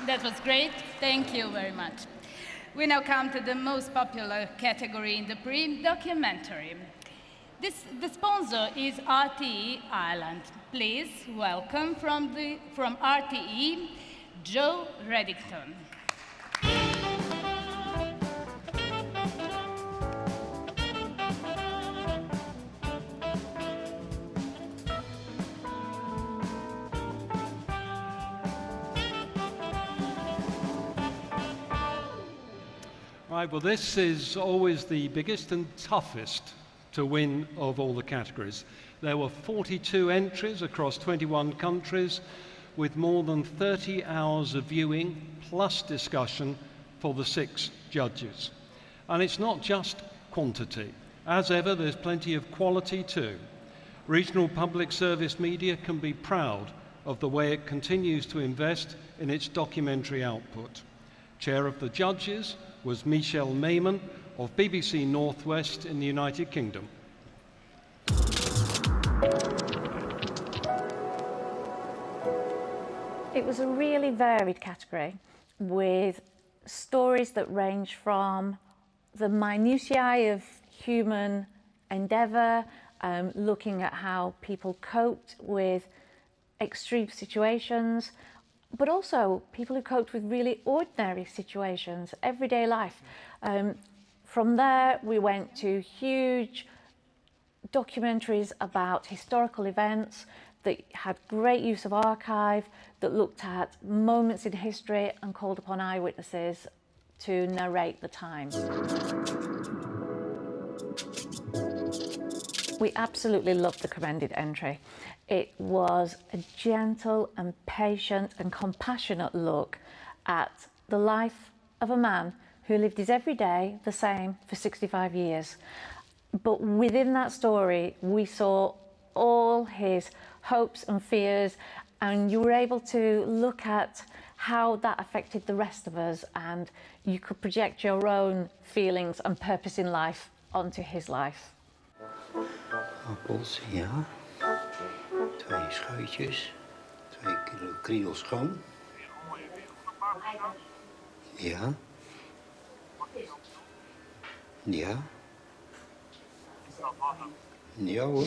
That was great. Thank you very much. We now come to the most popular category in the Prix, documentary. The sponsor is RTE Ireland. Please welcome from RTE, Joe Reddington. Right, well, this is always the biggest and toughest to win of all the categories. There were 42 entries across 21 countries with more than 30 hours of viewing plus discussion for the 6 judges. And it's not just quantity. As ever, there's plenty of quality too. Regional public service media can be proud of the way it continues to invest in its documentary output. Chair of the judges was Michelle Mayman of BBC Northwest in the United Kingdom. It was a really varied category with stories that range from the minutiae of human endeavour, looking at how people coped with extreme situations, but also people who coped with really ordinary situations, everyday life. From there, we went to huge documentaries about historical events that had great use of archive, that looked at moments in history and called upon eyewitnesses to narrate the time. We absolutely loved the commended entry. It was a gentle and patient and compassionate look at the life of a man who lived his everyday the same for 65 years. But within that story, we saw all his hopes and fears, and you were able to look at how that affected the rest of us, and you could project your own feelings and purpose in life onto his life. Appels, ja. 2 schuitjes. 2 kilo krielschoon. Ja. Ja. Ja hoor.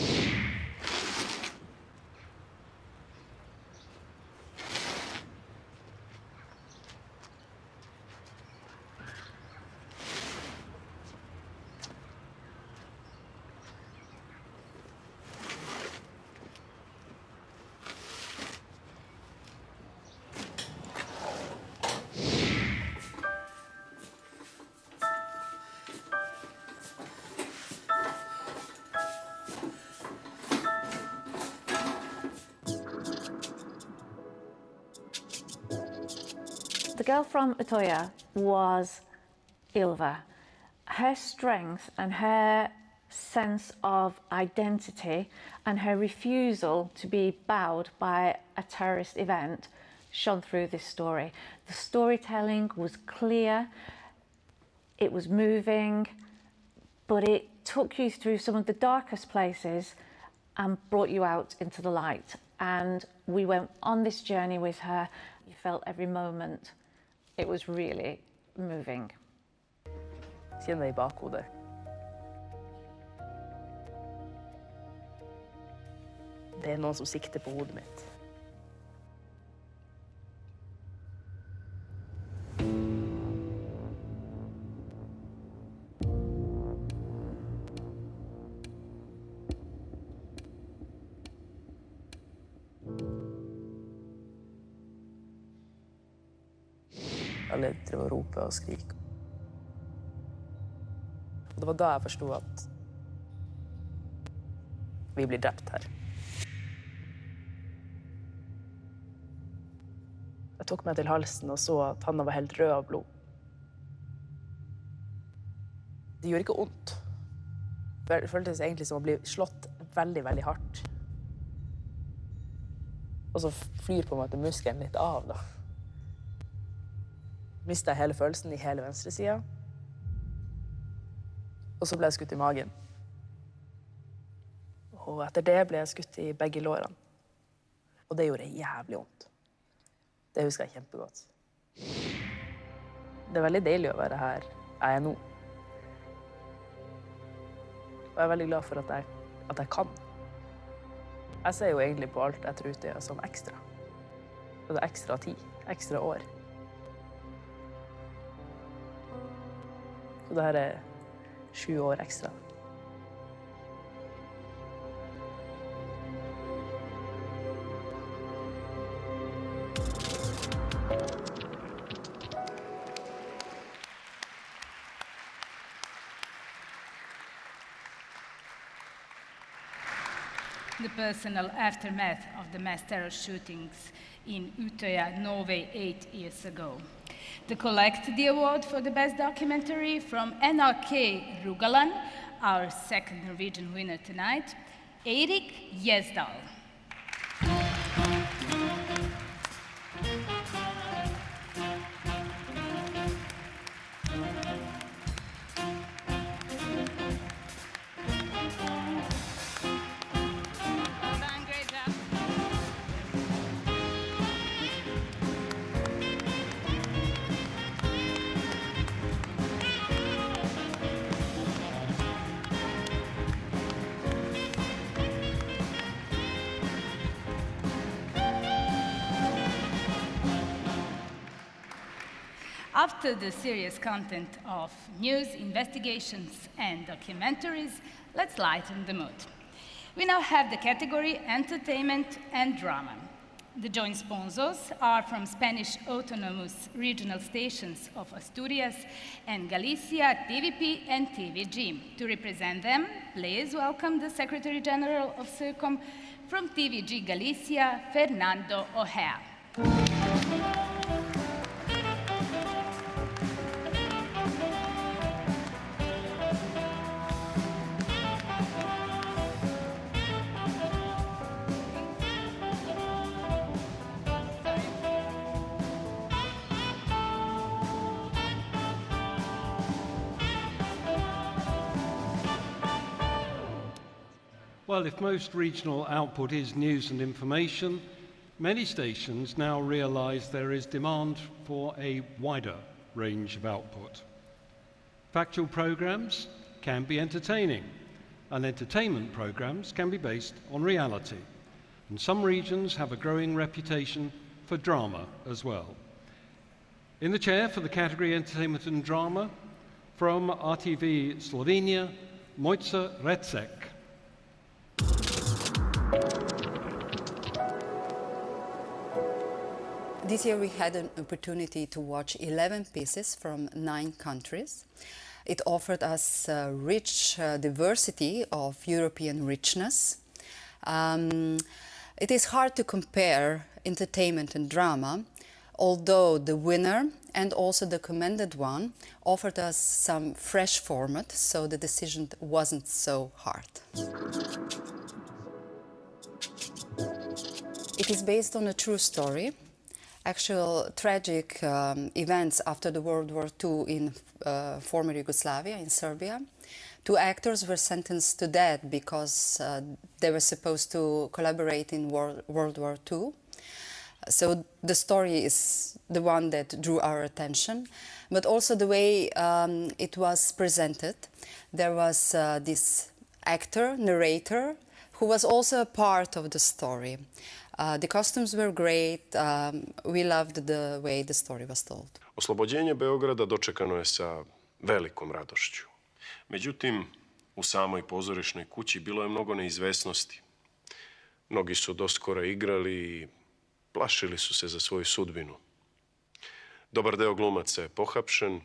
The girl from Utoya was Ilva. Her strength and her sense of identity and her refusal to be bowed by a terrorist event shone through this story. The storytelling was clear, it was moving, but it took you through some of the darkest places and brought you out into the light. And we went on this journey with her. You felt every moment. It was really moving. Kjenner I bakhodet. Det noen som sikter på hodet mitt. Alle drev og rope og skrike. Og det var da jeg forstod at vi blir drept her. Jeg tok meg til halsen og så at Hanna var helt rød av blod. Det gjorde ikke ondt. Det føltes egentlig som å bli slått veldig, veldig hardt. Og så flyr på en måte muskelen litt av da. Mistet jeg hele følelsen i hele venstre siden. Og så ble jeg skutt i magen. Og etter det ble jeg skutt i begge lårene. Og det gjorde jævlig vondt. Det husker jeg kjempegodt. Det er veldig deilig å være her jeg er nå. Og jeg er veldig glad for at jeg kan. Jeg ser jo egentlig på alt etter Utøya som ekstra. Og det er ekstra tid, ekstra år. Så det her er 7 år ekstra. The personal aftermath of the mass terror shootings in Utøya, Norway 8 years ago. To collect the award for the best documentary from NRK Rogaland, our second Norwegian winner tonight, Eirik Gjesdal. After the serious content of news, investigations, and documentaries, let's lighten the mood. We now have the category Entertainment and Drama. The joint sponsors are from Spanish autonomous regional stations of Asturias and Galicia, TVP and TVG. To represent them, please welcome the Secretary General of CIRCOM from TVG Galicia, Fernando Ojea. Well, if most regional output is news and information, many stations now realise there is demand for a wider range of output. Factual programmes can be entertaining, and entertainment programmes can be based on reality. And some regions have a growing reputation for drama as well. In the chair for the category Entertainment and Drama, from RTV Slovenia, Mojca Recek. This year we had an opportunity to watch 11 pieces from 9 countries. It offered us a rich diversity of European richness. It is hard to compare entertainment and drama, although the winner and also the commended one offered us some fresh format, so the decision wasn't so hard. It is based on a true story. Actual tragic events after the World War II in former Yugoslavia, in Serbia. 2 actors were sentenced to death because they were supposed to collaborate in World War II. So the story is the one that drew our attention, but also the way it was presented. There was this actor, narrator, who was also a part of the story. The costumes were great. We loved the way the story was told. Oslobođenje Beograda dočekano je sa velikom radošću. Međutim, u samoj pozorišnoj kući bilo je mnogo neizvesnosti. Mnogi su doskora igrali i plašili su se za svoju sudbinu. Dobar deo glumaca je pohapšen,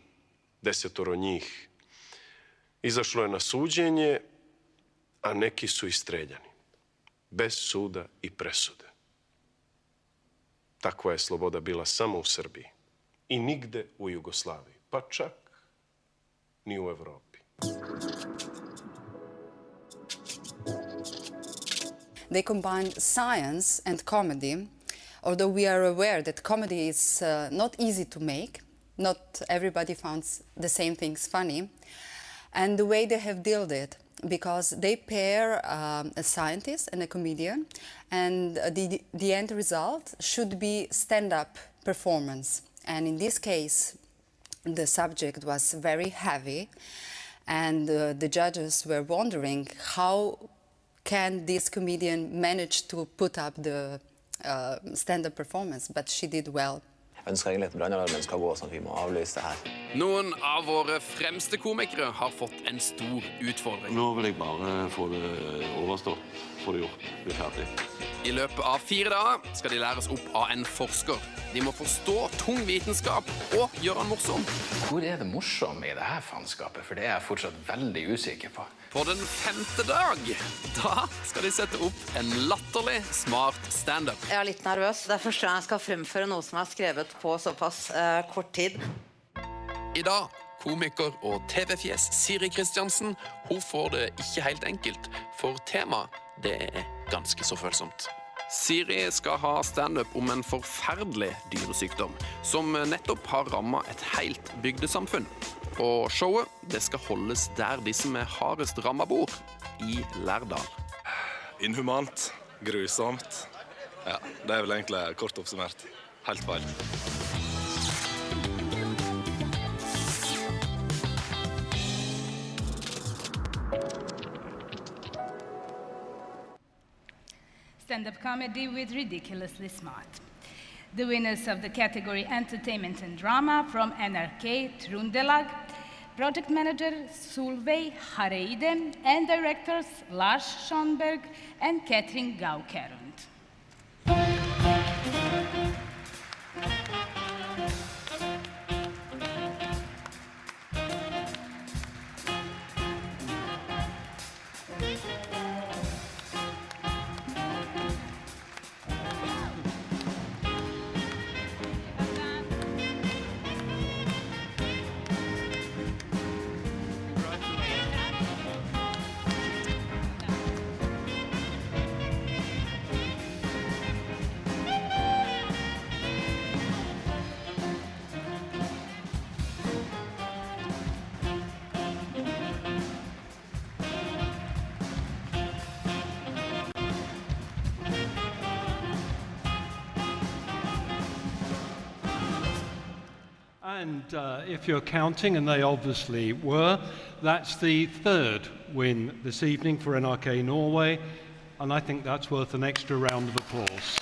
10 njih izašlo je na suđenje, a neki su i streljani, bez suda i presude. Takva je sloboda bila samo u Srbiji i nigde u Jugoslaviji, pa čak ni u Evropi. They combined science and comedy, although we are aware that comedy is not easy to make. Not everybody finds the same things funny. And the way they have dealt it, because they pair a scientist and a comedian, and the end result should be stand-up performance. And in this case, the subject was very heavy, and the judges were wondering how can this comedian manage to put up the stand-up performance, but she did well. Jeg ønsker egentlig at Bløndalen skal gå, sånn at vi må avlyse det her. Noen av våre fremste komikere har fått en stor utfordring. Nå vil jeg bare få det overstått, få det gjort, bli ferdig. I løpet av 4 dager skal de læres opp av en forsker. De må forstå tung vitenskap og gjøre den morsom. Hvor det morsomme i det her faenskapet? For det er jeg fortsatt veldig usikker på. På den 5. dag, da skal de sette opp en latterlig smart stand-up. Jeg er litt nervøs. Det er første gang jeg skal fremføre noe som er skrevet på såpass kort tid. I dag, komiker og TV-fjes Siri Kristiansen, hun får det ikke helt enkelt, for temaet det er ganske så følsomt. Siri skal ha stand-up om en forferdelig dyresykdom, som nettopp har rammet et helt bygdesamfunn. Og showet det skal holdes der de som er hardest rammet bor, i Lærdal. Inhumant, grusomt. Ja, det er vel egentlig kort oppsummert. Helt feil. Stand-up comedy with Ridiculously Smart. The winners of the category Entertainment and Drama from NRK Trøndelag, project manager Solveig Hareide, and directors Lars Schonberg and Katrin Gaukerund. And if you're counting, and they obviously were, that's the 3rd win this evening for NRK Norway, and I think that's worth an extra round of applause.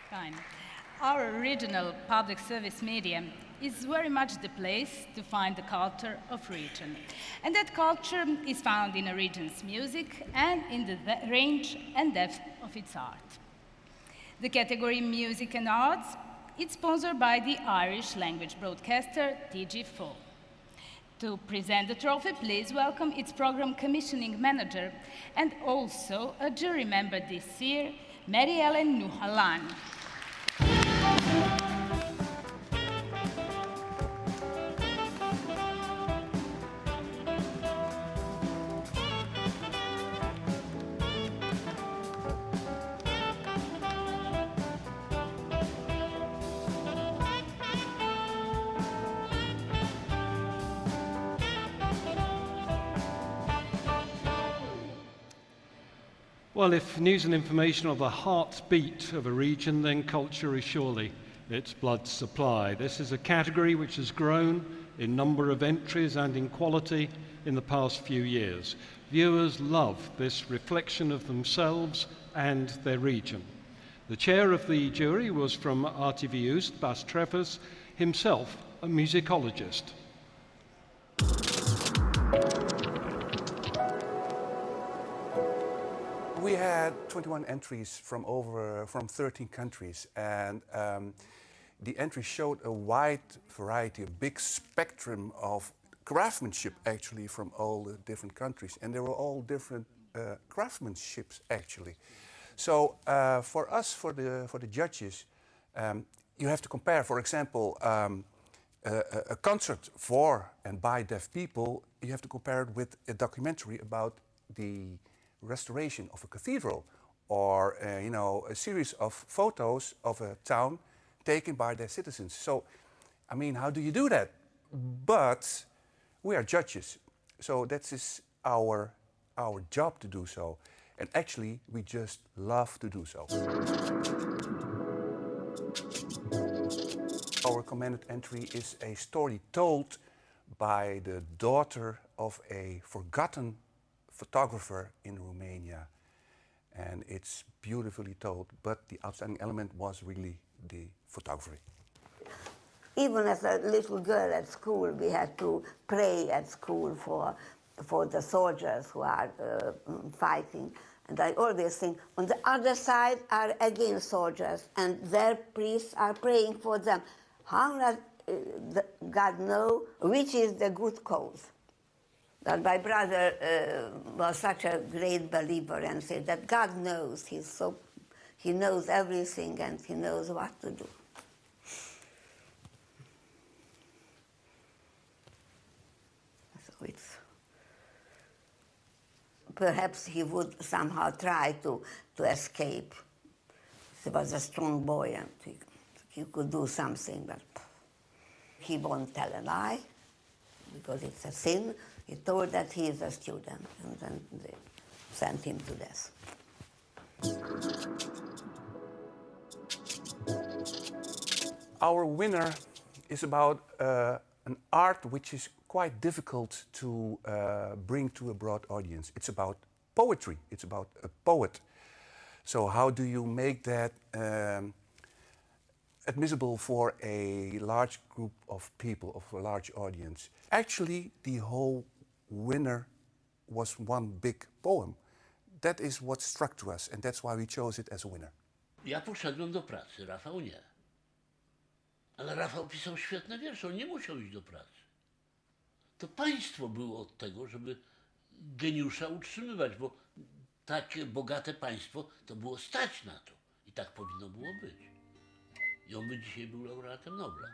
Fine. Our regional public service media is very much the place to find the culture of region. And that culture is found in a region's music and in the range and depth of its art. The category Music and Arts is sponsored by the Irish language broadcaster TG4. To present the trophy, please welcome its program commissioning manager and also a jury member this year, Mary Ellen Nuhalan. Well, if news and information are the heartbeat of a region, then culture is surely its blood supply. This is a category which has grown in number of entries and in quality in the past few years. Viewers love this reflection of themselves and their region. The chair of the jury was from RTV Oost, Bas Treffers, himself a musicologist. We had 21 entries from 13 countries, and the entries showed a wide variety, a big spectrum of craftsmanship actually from all the different countries, and they were all different craftsmanships actually. So for us, for the judges, you have to compare. For example, a concert for and by deaf people, you have to compare it with a documentary about the restoration of a cathedral, or you know, a series of photos of a town taken by their citizens. So, I mean, how do you do that? But we are judges, so that is our job to do so. And actually, we just love to do so. Our commanded entry is a story told by the daughter of a forgotten photographer in Romania. And it's beautifully told, but the outstanding element was really the photography. Even as a little girl at school, we had to pray at school for the soldiers who are fighting. And I always think, on the other side are again soldiers, and their priests are praying for them. How does God know which is the good cause? That my brother was such a great believer and said that God knows. He knows everything and he knows what to do. So it's perhaps he would somehow try to escape. He was a strong boy and he could do something, but he won't tell a lie because it's a sin. He told that he is a student, and then they sent him to death. Our winner is about an art which is quite difficult to bring to a broad audience. It's about poetry. It's about a poet. So how do you make that admissible for a large group of people, of a large audience? Actually, the whole winner was one big poem. That is what struck to us, and that's why we chose it as a winner. Ja poszedłem do pracy, Rafał nie. Ale Rafał pisał świetne wiersze, on nie musiał iść do pracy. To państwo było od tego, żeby geniusza utrzymywać, bo takie bogate państwo to było stać na to. I tak powinno było być. I on by dzisiaj był laureatem Nobla.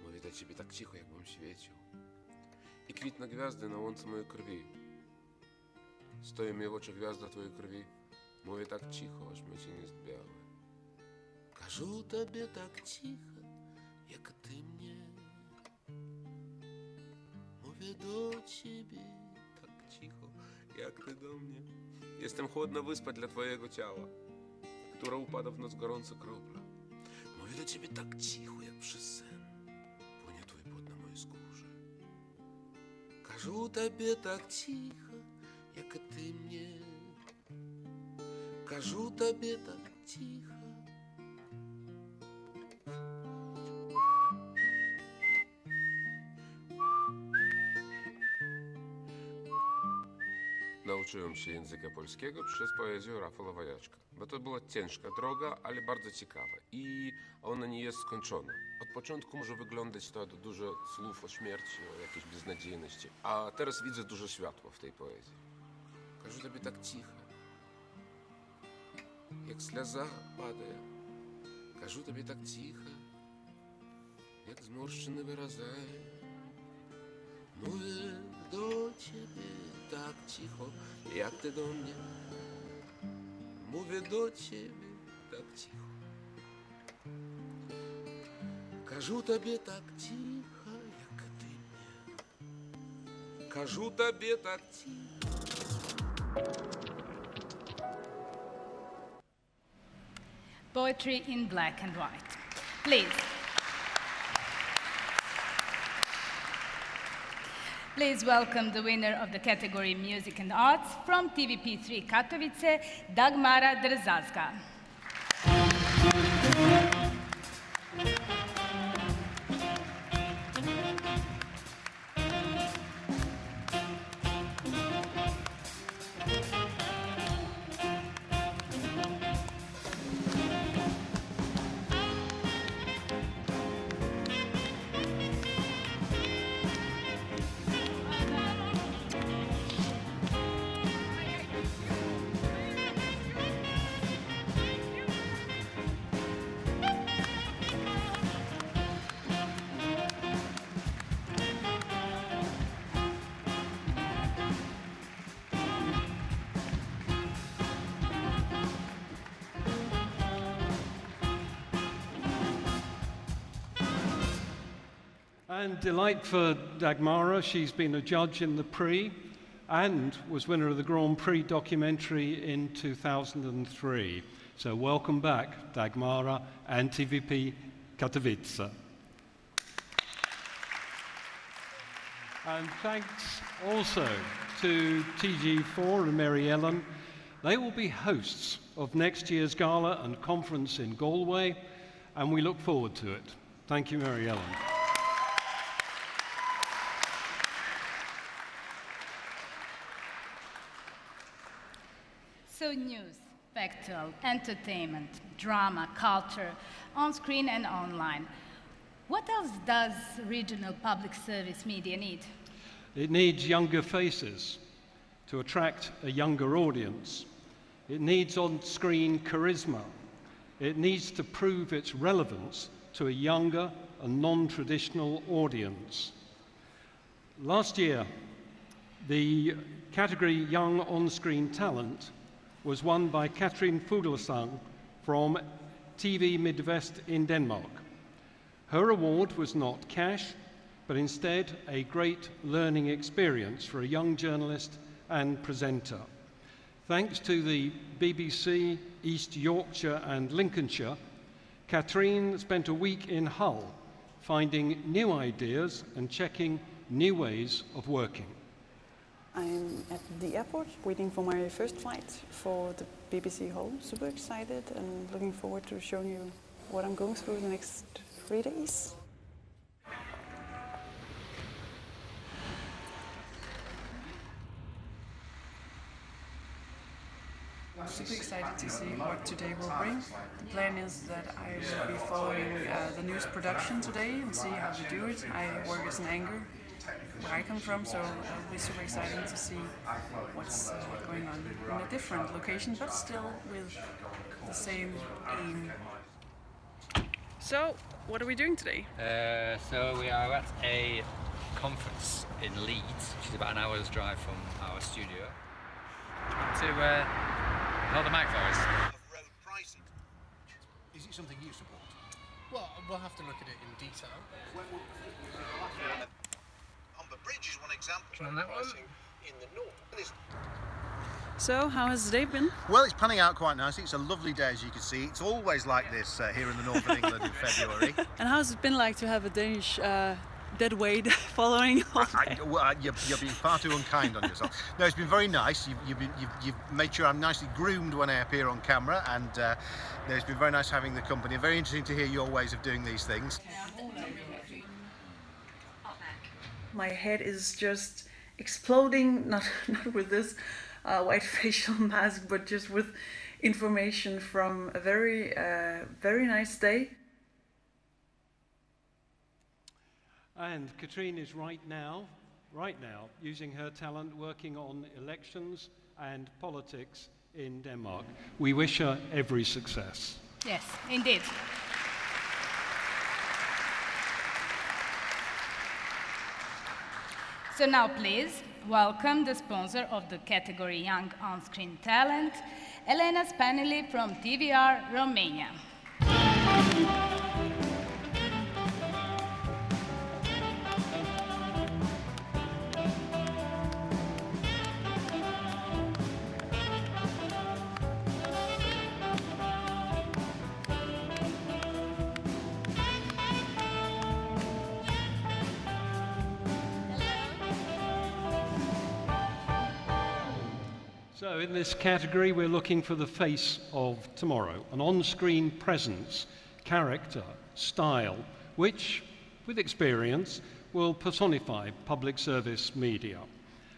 Mówię do ciebie tak cicho, jakbym świecił. I kwitną gwiazdy na łące mojej krwi. Stoi mi w oczach gwiazda twojej krwi. Mówię tak cicho, aż my cię nie zbiały. Кажу тобі так cicho, jak ty mnie. Mówię do ciebie tak cicho, jak ty do mnie. Jestem chłodna wyspa dla twojego ciała, która upada w noc gorąco kropla. Mówię do ciebie tak cicho, jak przez sen. Płynie twój pot na mojej skórze. Кажу тобі так cicho, jak ty mnie. Кажу тобі так cicho. Nauczyłem się języka polskiego przez poezję Rafała Wajaczka, bo to była ciężka droga, ale bardzo ciekawa i ona nie jest skończona. Od początku może wyglądać to dużo słów o śmierci, o jakiejś beznadziejności, a teraz widzę dużo światła w tej poezji. Кажу тобі так cicho, jak сльоза падає. Кажу тобі так cicho, jak zmорщини виразає. Mówię do ciebie tak cicho, jak ty do mnie. Mówię do ciebie tak cicho. Кажу тобі так cicho, jak ty mnie. Кажу тобі так cicho. Poetry in black and white. Please. Please welcome the winner of the category Music and Arts from TVP3 Katowice, Dagmara Drzazga. And delight for Dagmara. She's been a judge in the Prix and was winner of the Grand Prix documentary in 2003. So welcome back, Dagmara and TVP Katowice. And thanks also to TG4 and Mary Ellen. They will be hosts of next year's gala and conference in Galway, and we look forward to it. Thank you, Mary Ellen. So news, factual, entertainment, drama, culture, on screen and online. What else does regional public service media need? It needs younger faces to attract a younger audience. It needs on-screen charisma. It needs to prove its relevance to a younger and non-traditional audience. Last year, the category Young On-Screen Talent was won by Katrin Fuglesang from TV Midwest in Denmark. Her award was not cash, but instead a great learning experience for a young journalist and presenter. Thanks to the BBC, East Yorkshire and Lincolnshire, Katrin spent a week in Hull finding new ideas and checking new ways of working. I'm at the airport waiting for my first flight for the BBC Hull. Super excited and looking forward to showing you what I'm going through the next 3 days. I'm super excited to see what today will bring. The plan is that I will be following the news production today and see how they do it. I work as an anchor where I come from, so it'll be super exciting to see what's going on in a different location, but still with the same aim. So, what are we doing today? So we are at a conference in Leeds, which is about an hour's drive from our studio, to hold the mic for us. Road pricing. Is it something you support? Well, we'll have to look at it in detail. Humber Bridge is one example of pricing in the north. So, how has the day been? Well, it's panning out quite nicely. It's a lovely day, as you can see. It's always like this here in the north of England in February. And how has it been like to have a Danish dead weight following all day? You're being far too unkind on yourself. No, it's been very nice. You've made sure I'm nicely groomed when I appear on camera, and it's been very nice having the company. Very interesting to hear your ways of doing these things. My head is just exploding, not with this white facial mask, but just with information from a very, very nice day. And Katrine is right now, using her talent working on elections and politics in Denmark. We wish her every success. Yes, indeed. So now please welcome the sponsor of the category Young On-Screen Talent, Elena Spanili from TVR Romania. So in this category, we're looking for the face of tomorrow, an on-screen presence, character, style, which, with experience, will personify public service media.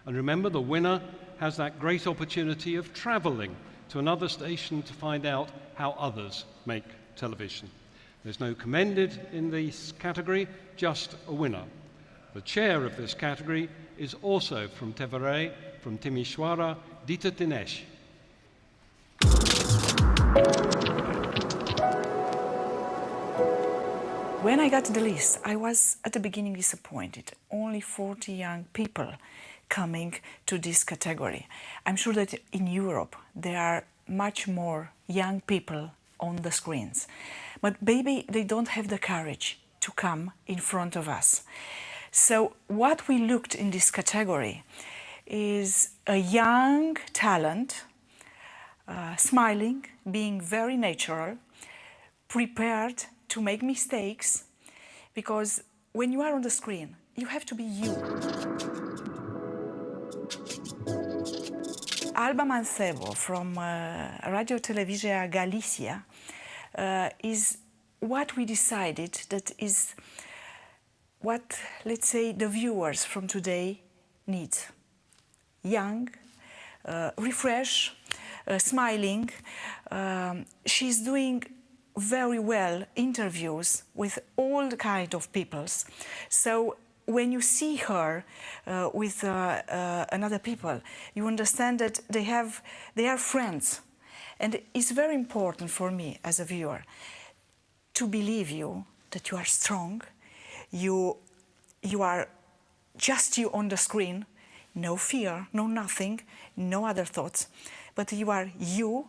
And remember, the winner has that great opportunity of traveling to another station to find out how others make television. There's no commended in this category, just a winner. The chair of this category is also from Tevere, from Timișoara, Dita Dinesh. When I got the list, I was at the beginning disappointed. Only 40 young people coming to this category. I'm sure that in Europe there are much more young people on the screens. But maybe they don't have the courage to come in front of us. So what we looked in this category is a young talent, smiling, being very natural, prepared to make mistakes, because when you are on the screen, you have to be you. Alba Mancebo from Radio Televisia Galicia is what we decided that is what, let's say, the viewers from today need. Young, refresh, smiling. She's doing very well interviews with all kind of peoples. So when you see her with another people, you understand that they are friends. And it's very important for me as a viewer to believe you, that you are strong, you are just you on the screen, no fear, no nothing, no other thoughts, but you are you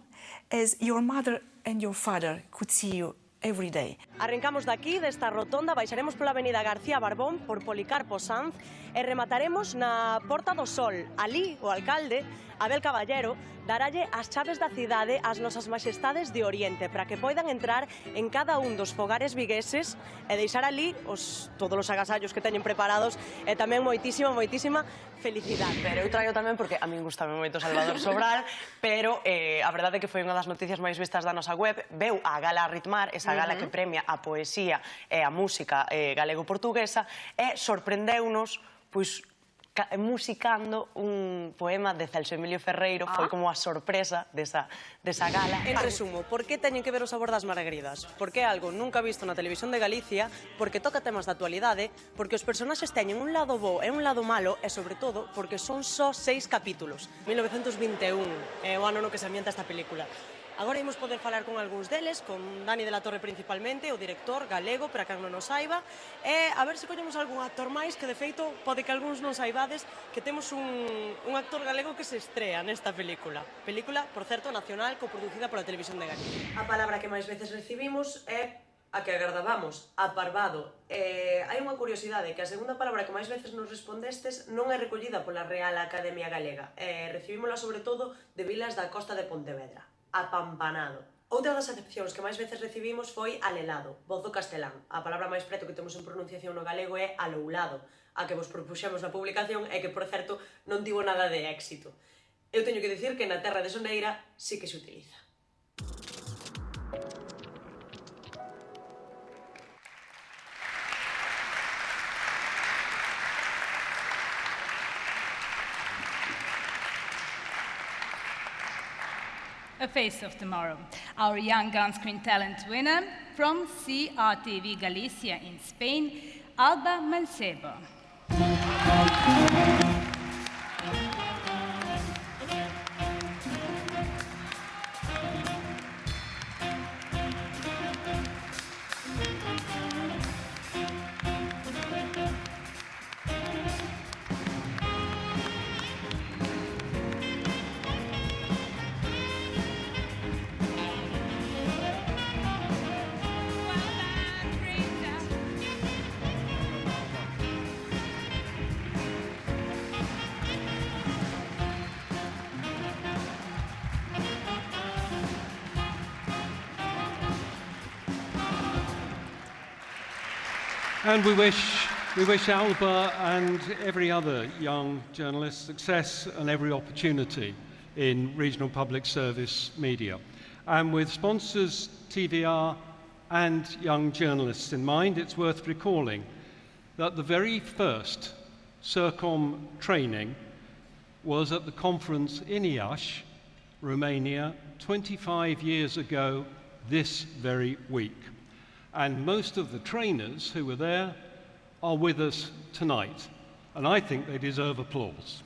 as your mother and your father could see you every day. Arrancamos daqui, desta rotonda, baixaremos pola avenida García Barbón, por Policarpo Sanz, e remataremos na Porta do Sol. Ali, o alcalde, Abel Caballero, daralle as chaves da cidade ás nosas majestades de Oriente para que poidan entrar en cada un dos fogares vigueses e deixar ali todos os agasallos que teñen preparados e tamén moitísima felicidade. Pero eu traio tamén porque a min gustame moito Salvador Sobral, pero a verdade é que foi unha das noticias máis vistas da nosa web. Veu a Gala Ritmar, esa gala que premia a poesía e a música galego-portuguesa, e sorprendeunos, pois, musicando un poema de Celso Emilio Ferreiro. Foi como a sorpresa desa gala. En resumo, por que teñen que ver o sabor das margaridas? Porque é algo nunca visto na televisión de Galicia, porque toca temas da actualidade, porque os personaxes teñen un lado bo e un lado malo, e sobre todo porque son só 6 capítulos. 1921 é o ano no que se ambienta esta película. Agora imos poder falar con algúns deles, con Dani de la Torre principalmente, o director galego, para quen non nos saiba, e a ver se collemos algún actor máis, que de feito pode que algúns non saibades que temos un actor galego que se estrea nesta película. Película, por certo, nacional, coproducida pola Televisión de Galicia. A palabra que máis veces recibimos é a que agardábamos, aparvado. Hai unha curiosidade, que a segunda palabra que máis veces nos respondestes non é recollida pola Real Academia Galega. Recibímola sobre todo de vilas da costa de Pontevedra. Apampanado. Outra das acepcións que máis veces recibimos foi alelado, voz do castelán. A palabra máis preto que temos en pronunciación no galego é aloulado, a que vos propuxemos na publicación e que, por certo, non tivo nada de éxito. Eu teño que dicir que na terra de Soneira sí que se utiliza. A Face of Tomorrow, our young on-screen talent winner from CRTV Galicia in Spain, Alba Mancebo. And we wish Alba and every other young journalist success and every opportunity in regional public service media. And with sponsors, TVR and young journalists in mind, it's worth recalling that the very first CIRCOM training was at the conference in Iași, Romania, 25 years ago this very week. And most of the trainers who were there are with us tonight, and I think they deserve applause.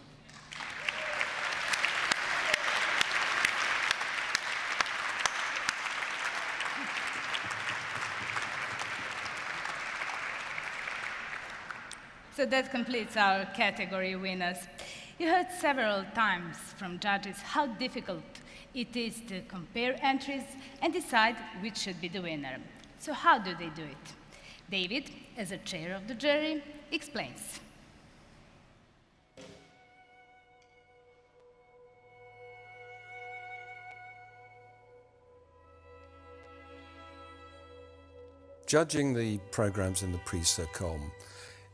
So that completes our category winners. You heard several times from judges how difficult it is to compare entries and decide which should be the winner. So how do they do it? David, as a chair of the jury, explains. Judging the programmes in the Prix CIRCOM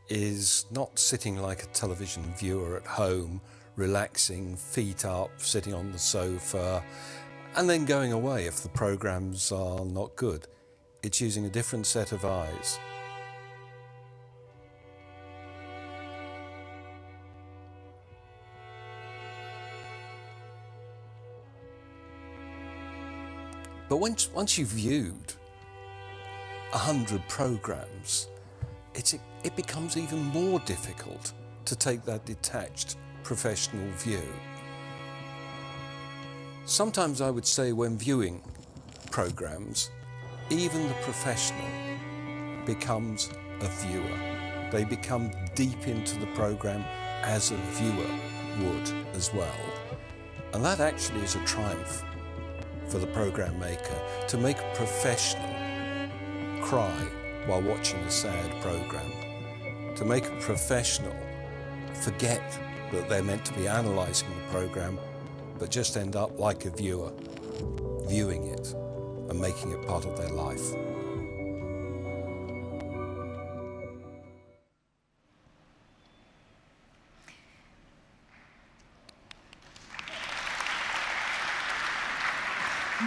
is not sitting like a television viewer at home, relaxing, feet up, sitting on the sofa, and then going away if the programmes are not good. It's using a different set of eyes. But once you've viewed 100 programmes, it becomes even more difficult to take that detached professional view. Sometimes I would say when viewing programmes, even the professional becomes a viewer. They become deep into the programme as a viewer would as well. And that actually is a triumph for the programme maker, to make a professional cry while watching a sad programme, to make a professional forget that they're meant to be analysing the programme, but just end up like a viewer, viewing it and making it part of their life.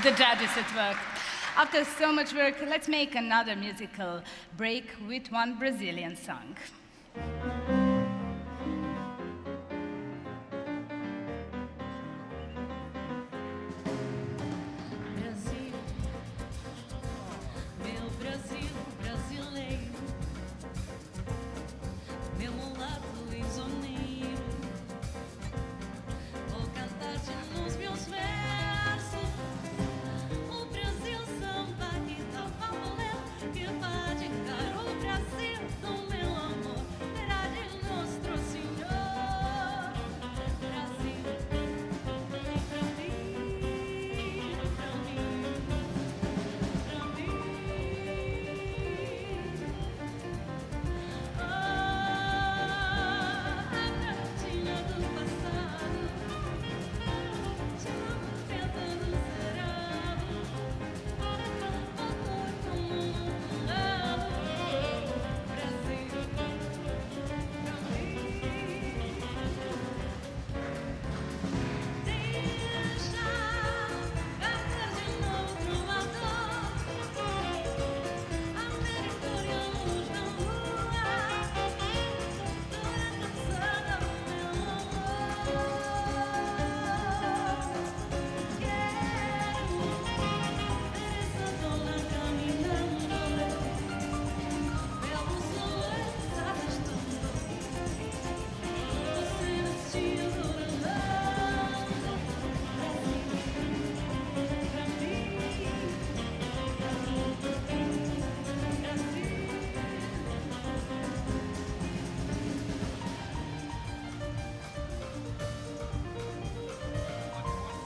The judges at work. After so much work, let's make another musical break with one Brazilian song.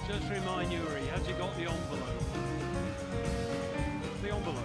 Just remind Yuri, has he got the envelope? The envelope.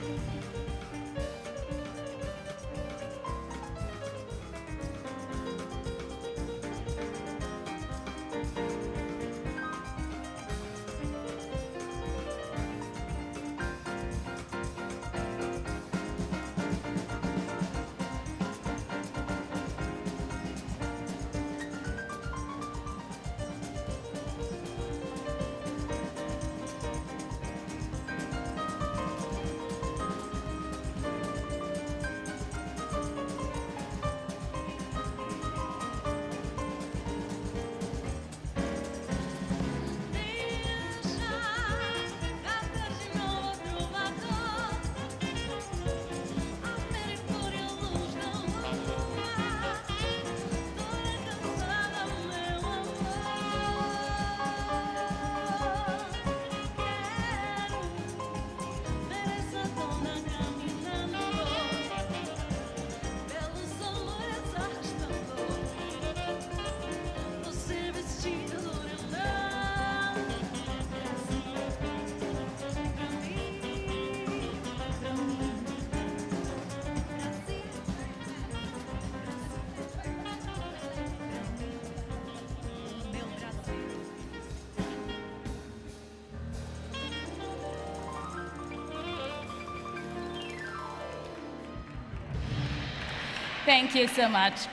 Thank you so much.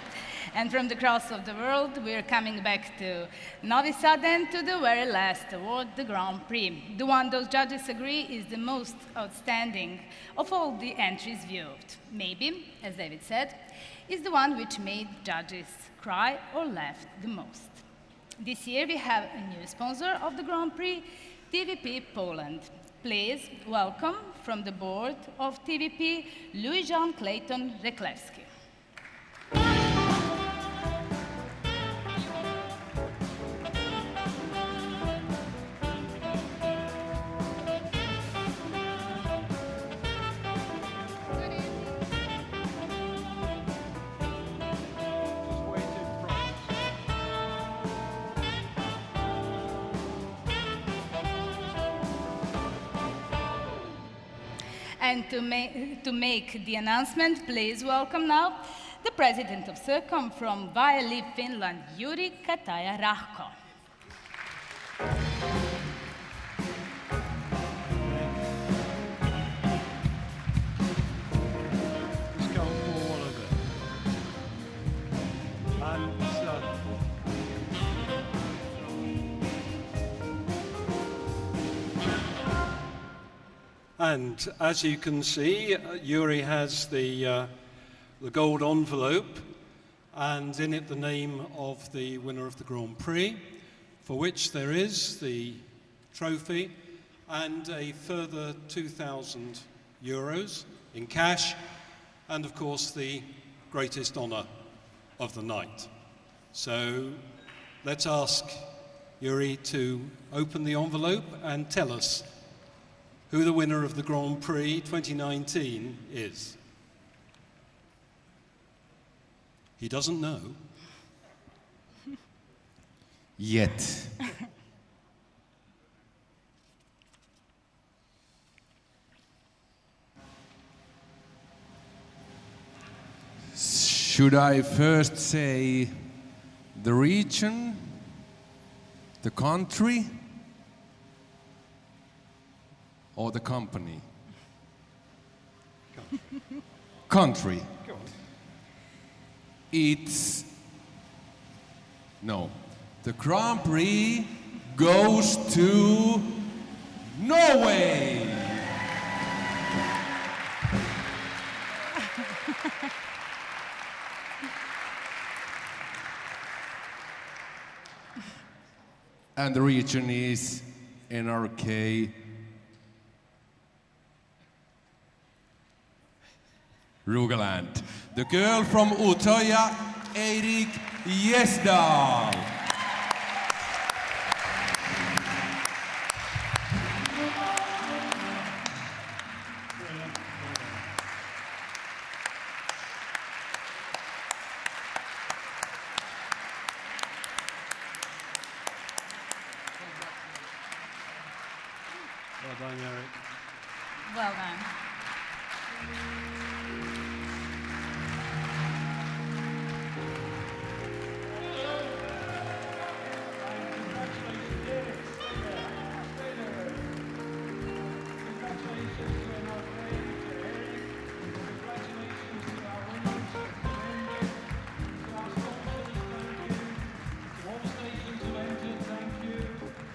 And from the cross of the world, we're coming back to Novi Sad and to the very last award, the Grand Prix. The one those judges agree is the most outstanding of all the entries viewed. Maybe, as David said, is the one which made judges cry or laugh the most. This year we have a new sponsor of the Grand Prix, TVP Poland. Please welcome from the board of TVP, Louis-Jean Clayton Reklewski. And to make the announcement, please welcome now the president of CIRCOM from Vaali, Finland, Juri Kataja-Rahko. Let's go forward a bit. And as you can see, Yuri has the gold envelope, and in it the name of the winner of the Grand Prix, for which there is the trophy and a further 2,000 euros in cash, and of course the greatest honor of the night. So let's ask Yuri to open the envelope and tell us who the winner of the Grand Prix 2019 is. He doesn't know. Yet. Should I first say the region, the country, or the company? Country. Go on. It's... No. The Grand Prix goes to Norway! And the region is NRK Rogaland. The girl from Utøya, Eirik Gjesdal. Well done, Eric. Well done.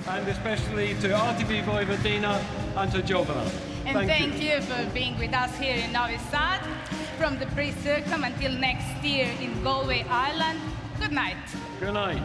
And especially to RTV Vojvodina and to Jovana. And thank you for being with us here in Novi Sad. From the Prix CIRCOM until next year in Galway, Ireland. Good night. Good night.